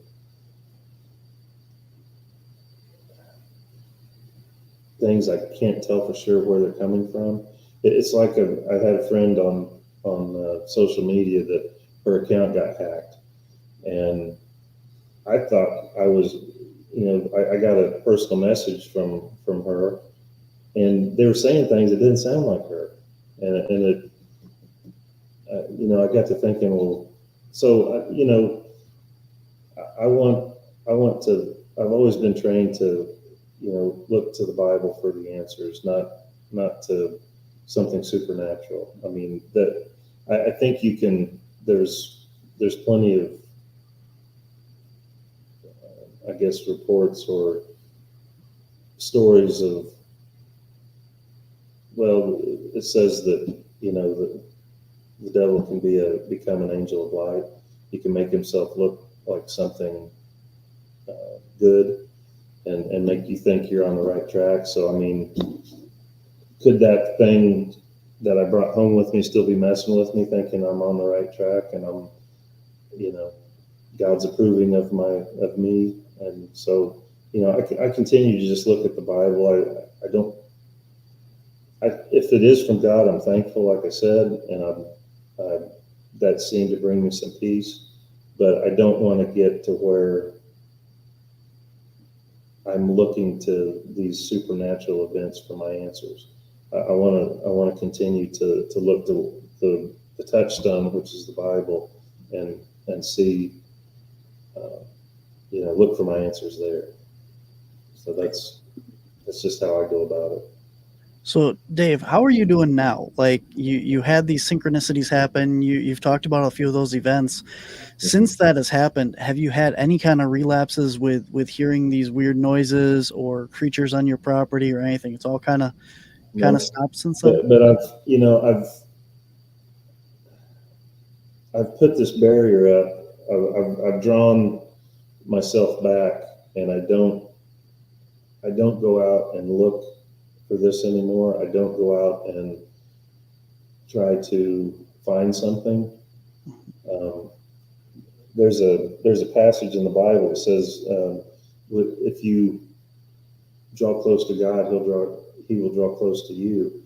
things I can't tell for sure where they're coming from. It's like I had a friend on social media that her account got hacked, and I thought I was, I got a personal message from her, and they were saying things that didn't sound like her, and it, I got to thinking, well, so I've always been trained to, look to the Bible for the answers, not to something supernatural. I mean, that I think you can. There's plenty of, I guess, reports or stories of. Well, it says that the devil can become an angel of light. He can make himself look like something good, and make you think you're on the right track. So, I mean, could that thing that I brought home with me still be messing with me, thinking I'm on the right track and I'm, God's approving of me? And so, I continue to just look at the Bible. If it is from God, I'm thankful, like I said, and that seemed to bring me some peace. But I don't want to get to where I'm looking to these supernatural events for my answers. I want to continue to look to the touchstone, which is the Bible, and see look for my answers there. So that's just how I go about it. So Dave, how are you doing now? Like you had these synchronicities happen. You've talked about a few of those events. Since that has happened, have you had any kind of relapses with hearing these weird noises or creatures on your property or anything? It's all kind of stopped since then. But I've put this barrier up. I've drawn myself back, and I don't go out and look for this anymore. I don't go out and try to find something. There's a passage in the Bible that says, if you draw close to God, He will draw close to you.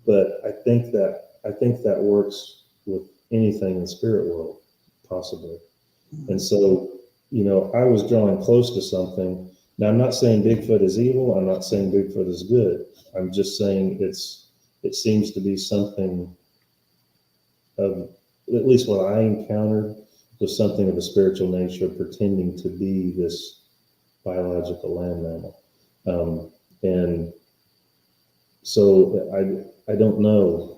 But I think that works with anything in the spirit world, possibly. And so, I was drawing close to something. Now, I'm not saying Bigfoot is evil. I'm not saying Bigfoot is good. I'm just saying it seems to be something of, at least what I encountered, was something of a spiritual nature pretending to be this biological land mammal. And so I don't know.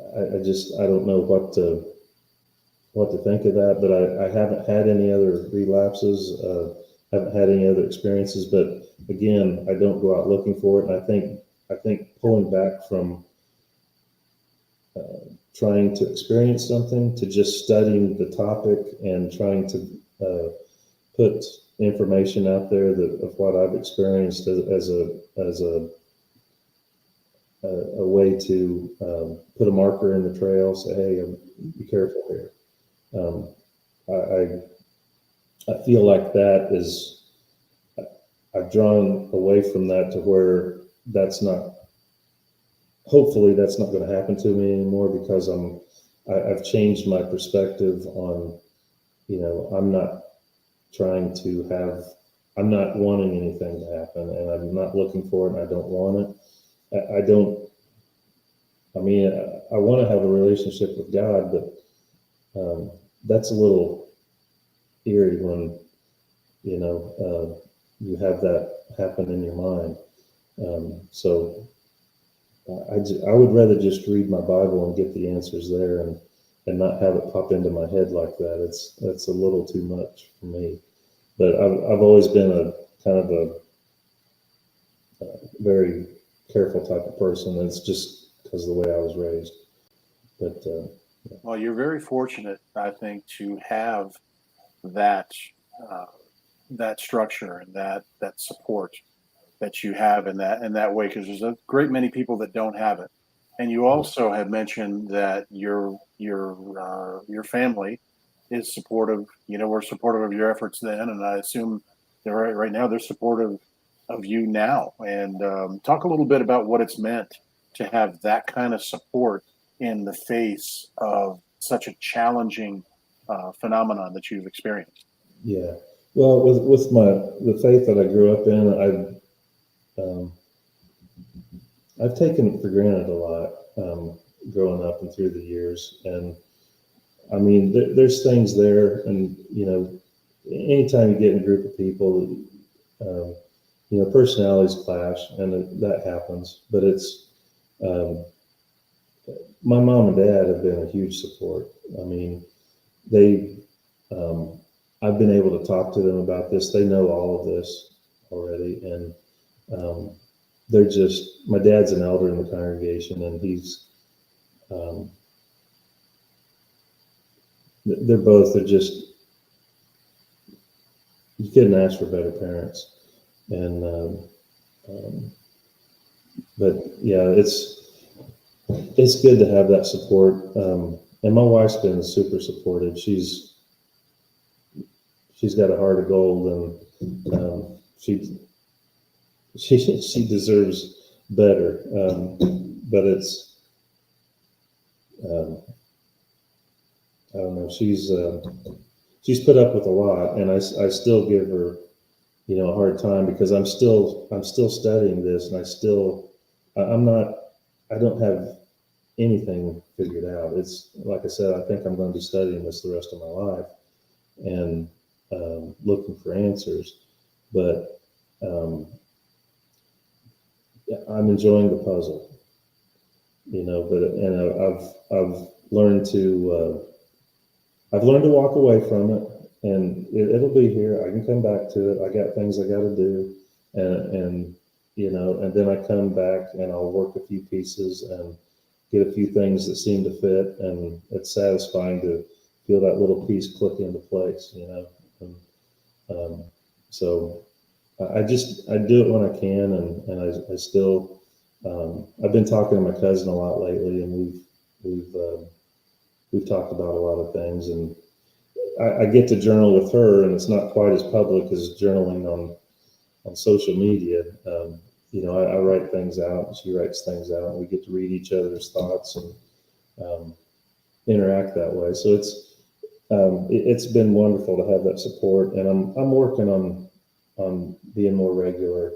I don't know what to think of that, but I haven't had any other relapses, haven't had any other experiences, but again, I don't go out looking for it. And I think pulling back from trying to experience something to just studying the topic and trying to put information out there of what I've experienced as a way to put a marker in the trail, say, hey, be careful here. I feel like that is, I've drawn away from that to where hopefully that's not going to happen to me anymore, because I've changed my perspective on, I'm not wanting anything to happen, and I'm not looking for it, and I don't want it. I want to have a relationship with God, but that's a little eerie when, you have that happen in your mind. So I would rather just read my Bible and get the answers there and not have it pop into my head like that. That's a little too much for me. But I've always been a kind of a very careful type of person. It's just because of the way I was raised. But well, you're very fortunate, I think, to have that structure and that support that you have in that way, because there's a great many people that don't have it. And you also have mentioned that your family is supportive. We're supportive of your efforts then, and I assume they're right now they're supportive of you now. And talk a little bit about what it's meant to have that kind of support in the face of such a challenging phenomenon that you've experienced. Yeah, well, with the faith that I grew up in, I've taken it for granted a lot growing up and through the years. And I mean, there's things there, and anytime you get in a group of people, personalities clash, and that happens. But it's my mom and dad have been a huge support. I mean, I've been able to talk to them about this. They know all of this already, and they're just, my dad's an elder in the congregation, and they're just, you couldn't ask for better parents. And but yeah, it's good to have that support. And my wife's been super supportive. She's got a heart of gold, and she deserves better. But it's I don't know. She's put up with a lot, and I still give her a hard time, because I'm still studying this, and I don't have anything figured out. It's like I said, I think I'm going to be studying this the rest of my life and looking for answers. But I'm enjoying the puzzle, you know. But I've learned to walk away from it, and it'll be here. I can come back to it. I got things I got to do, and you know, and then I come back and I'll work a few pieces and get a few things that seem to fit, and it's satisfying to feel that little piece click into place, you know. And, so I do it when I can, and I still I've been talking to my cousin a lot lately, and we've talked about a lot of things, and I get to journal with her, and it's not quite as public as journaling on social media. You know, I write things out, and she writes things out, and we get to read each other's thoughts and interact that way. So it's been wonderful to have that support, and I'm working on being more regular,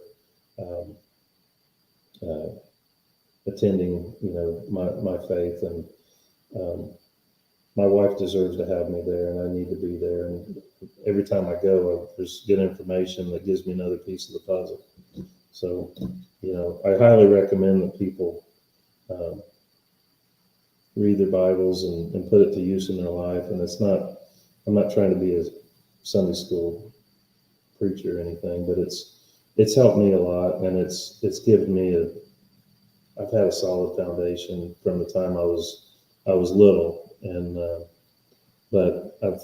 attending, you know, my faith, and my wife deserves to have me there, and I need to be there. And every time I go, there's good information that gives me another piece of the puzzle. So, you know, I highly recommend that people read their Bibles and put it to use in their life. And I'm not trying to be a Sunday school preacher or anything, but it's helped me a lot, and it's given me I've had a solid foundation from the time I was little, and but I've,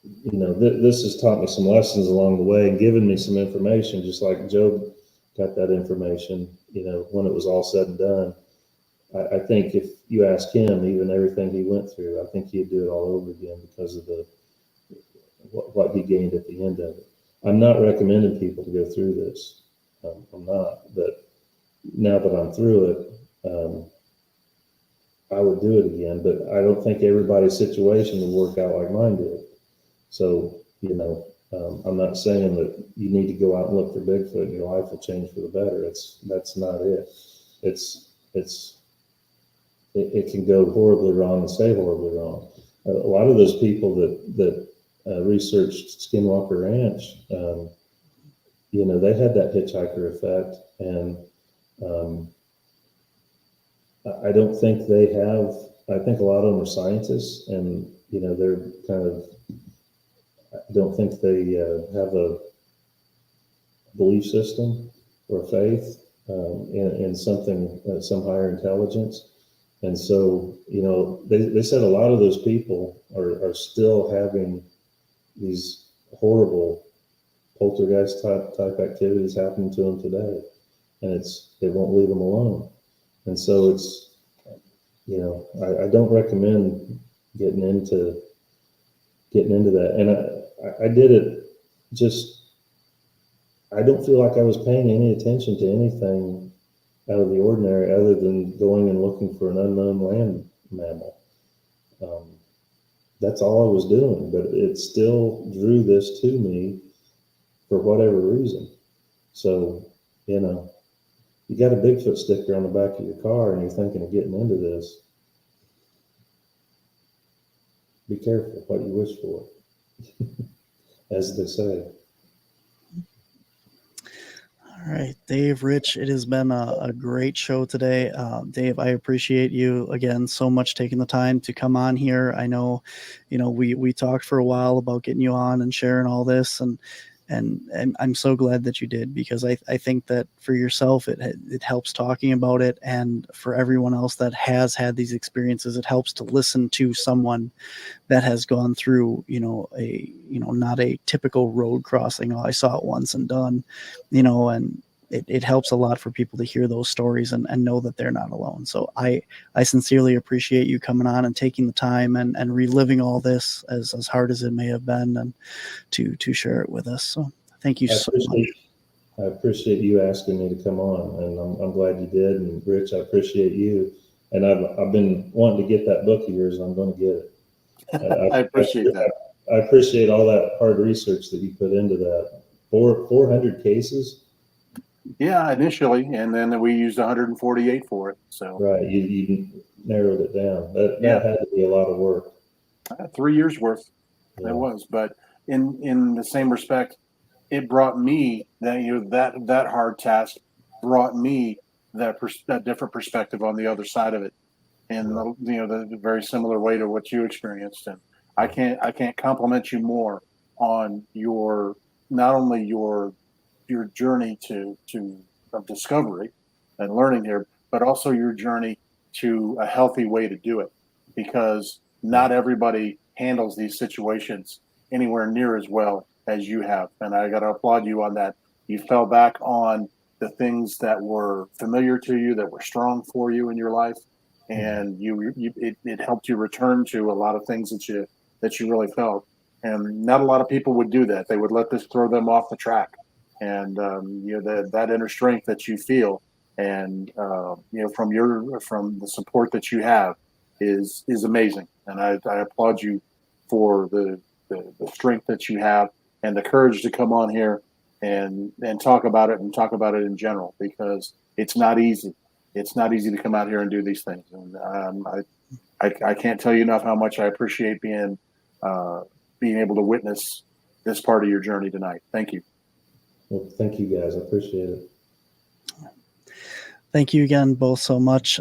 you know, this has taught me some lessons along the way and given me some information, just like Job got that information, you know, when it was all said and done. I think if you ask him, even everything he went through, I think he'd do it all over again because of what he gained at the end of it. I'm not recommending people to go through this. I'm not, but now that I'm through it, I would do it again, but I don't think everybody's situation would work out like mine did. So, you know, I'm not saying that you need to go out and look for Bigfoot and your life will change for the better. That's not it. It can go horribly wrong and stay horribly wrong. A lot of those people that researched Skinwalker Ranch, you know, they had that hitchhiker effect, and I don't think they have. I think a lot of them are scientists, and you know, they're kind of. I don't think they have a belief system or faith in something, some higher intelligence. And so, you know, they said a lot of those people are still having these horrible poltergeist type activities happening to them today, and it won't leave them alone. And so it's, you know, I don't recommend getting into that. And I did it just, I don't feel like I was paying any attention to anything out of the ordinary other than going and looking for an unknown land mammal. That's all I was doing, but it still drew this to me for whatever reason. So, you know, you got a Bigfoot sticker on the back of your car and you're thinking of getting into this. Be careful what you wish for, as they say. All right, Dave, Rich, it has been a great show today. Dave, I appreciate you again so much taking the time to come on here. I know, you know, we talked for a while about getting you on and sharing all this, and I'm so glad that you did, because I think that for yourself, it helps talking about it, and for everyone else that has had these experiences, it helps to listen to someone that has gone through, not a typical road crossing. Oh, I saw it once and done, and it helps a lot for people to hear those stories and know that they're not alone. So I sincerely appreciate you coming on and taking the time and reliving all this, as hard as it may have been, and to share it with us. So thank you so much. I appreciate you asking me to come on, and I'm glad you did. And Rich, I appreciate you. And I've been wanting to get that book of yours, and I'm going to get it. I appreciate that. I appreciate all that hard research that you put into that. 400 cases. Yeah, initially, and then we used 148 for it. So Right. You narrowed it down. That yeah, had to be a lot of work. 3 years worth it Yeah. was. But in the same respect, it brought me that hard task brought me that different perspective on the other side of it, and Yeah. the very similar way to what you experienced. And I can't compliment you more on your not only your journey to of discovery and learning here, but also your journey to a healthy way to do it, because not everybody handles these situations anywhere near as well as you have, and I got to applaud you on that. You fell back on the things that were familiar to you, that were strong for you in your life, and it helped you return to a lot of things that you really felt. And not a lot of people would do that. They would let this throw them off the track. And that inner strength that you feel, and from the support that you have is amazing. And I applaud you for the strength that you have and the courage to come on here and talk about it, and talk about it in general, because it's not easy. It's not easy to come out here and do these things. And I can't tell you enough how much I appreciate being able to witness this part of your journey tonight. Thank you. Well, thank you guys. I appreciate it. Thank you again both so much.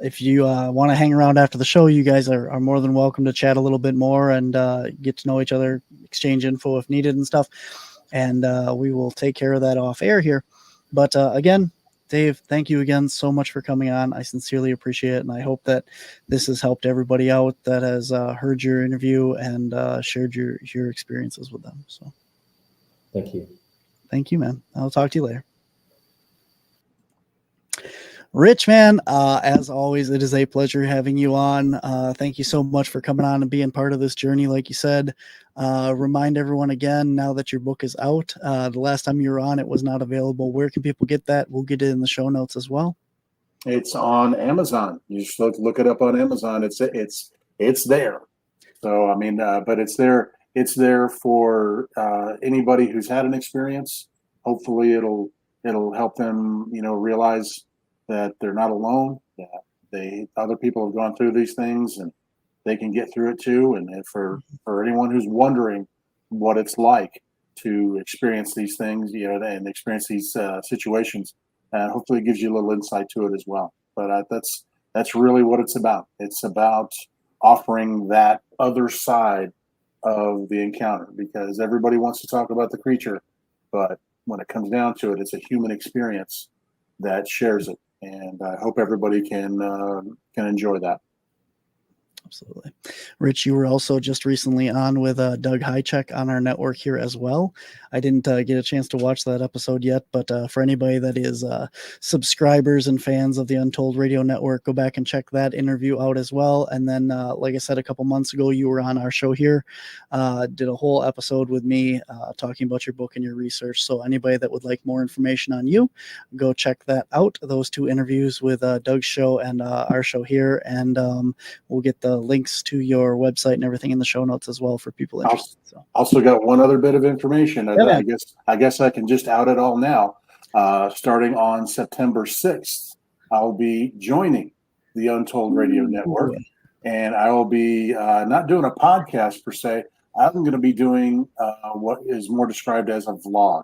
If you want to hang around after the show, you guys are more than welcome to chat a little bit more and get to know each other, exchange info if needed and stuff. And we will take care of that off air here. But again, Dave, thank you again so much for coming on. I sincerely appreciate it. And I hope that this has helped everybody out that has heard your interview and shared your experiences with them. So Thank you. Thank you, man. I'll talk to you later. Rich, man, as always, it is a pleasure having you on. Thank you so much for coming on and being part of this journey. Like you said, remind everyone again, now that your book is out, the last time you were on, it was not available. Where can people get that? We'll get it in the show notes as well. It's on Amazon. You just look it up on Amazon. It's there. So I mean, but it's there. It's there for anybody who's had an experience. Hopefully, it'll help them, realize that they're not alone. That other people have gone through these things, and they can get through it too. And for anyone who's wondering what it's like to experience these things, and experience these situations, hopefully it gives you a little insight to it as well. But that's really what it's about. It's about offering that other side of the encounter, because everybody wants to talk about the creature, but when it comes down to it, it's a human experience that shares it. And I hope everybody can enjoy that. Absolutely. Rich, you were also just recently on with Doug Highcheck on our network here as well. I didn't get a chance to watch that episode yet, but for anybody that is subscribers and fans of the Untold Radio Network, go back and check that interview out as well. And then, like I said, a couple months ago, you were on our show here, did a whole episode with me talking about your book and your research. So anybody that would like more information on you, go check that out. Those two interviews with Doug's show and our show here. And we'll get the links to your website and everything in the show notes as well for people interested. So. Also got one other bit of information. Yeah, I guess I can just out it all now. Starting on September 6th, I'll be joining the Untold Radio Network, and I will be not doing a podcast per se. I'm going to be doing what is more described as a vlog,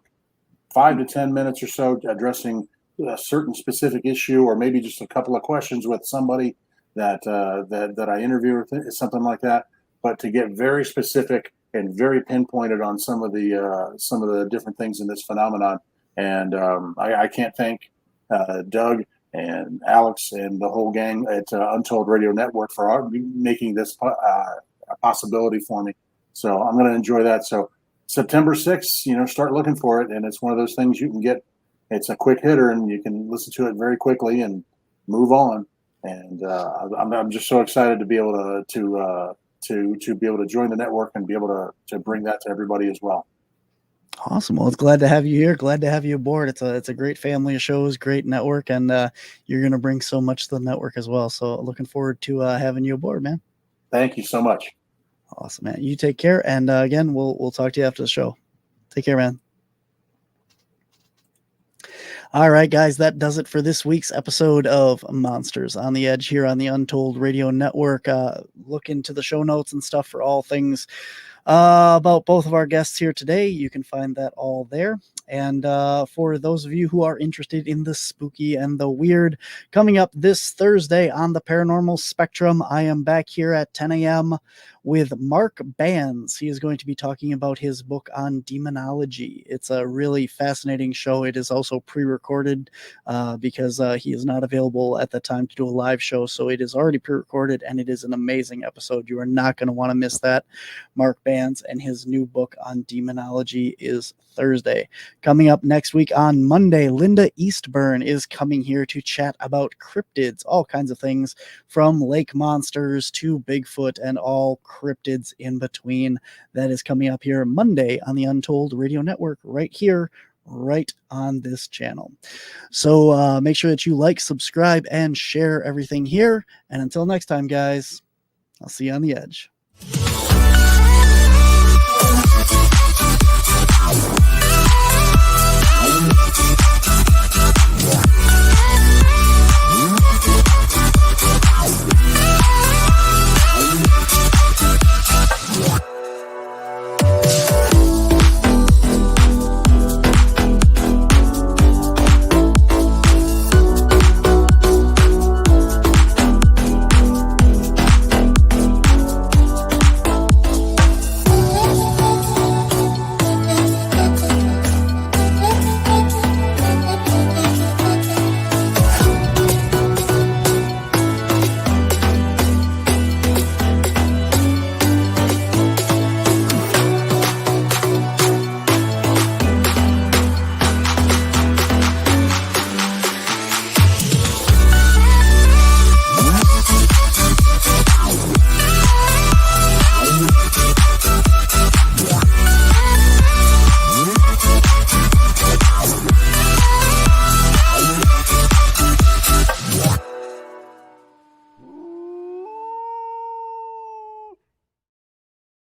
5 to 10 minutes or so, addressing a certain specific issue, or maybe just a couple of questions with somebody that I interview, or something like that. But to get very specific and very pinpointed on some of the different things in this phenomenon. And I can't thank Doug and Alex and the whole gang at Untold Radio Network for making this a possibility for me. So I'm going to enjoy that. So September 6th, start looking for it. And it's one of those things you can get. It's a quick hitter, and you can listen to it very quickly and move on. And I'm just so excited to be able to be able to join the network and be able to bring that to everybody as well. Awesome. Well, it's glad to have you here. Glad to have you aboard. It's a great family of shows, great network, and you're going to bring so much to the network as well. So looking forward to having you aboard, man. Thank you so much. Awesome, man. You take care. And again, we'll talk to you after the show. Take care, man. All right, guys, that does it for this week's episode of Monsters on the Edge here on the Untold Radio Network. Look into the show notes and stuff for all things about both of our guests here today. You can find that all there. And for those of you who are interested in the spooky and the weird, coming up this Thursday on the Paranormal Spectrum, I am back here at 10 a.m. with Mark Bands. He is going to be talking about his book on demonology. It's a really fascinating show. It is also pre-recorded because he is not available at the time to do a live show. So it is already pre-recorded, and it is an amazing episode. You are not going to want to miss that. Mark Bands and his new book on demonology is Thursday. Coming up next week on Monday, Linda Eastburn is coming here to chat about cryptids, all kinds of things from lake monsters to Bigfoot and all cryptids in between. That is coming up here Monday on the Untold Radio Network right here, right on this channel. So make sure that you like, subscribe, and share everything here. And until next time, guys, I'll see you on the edge.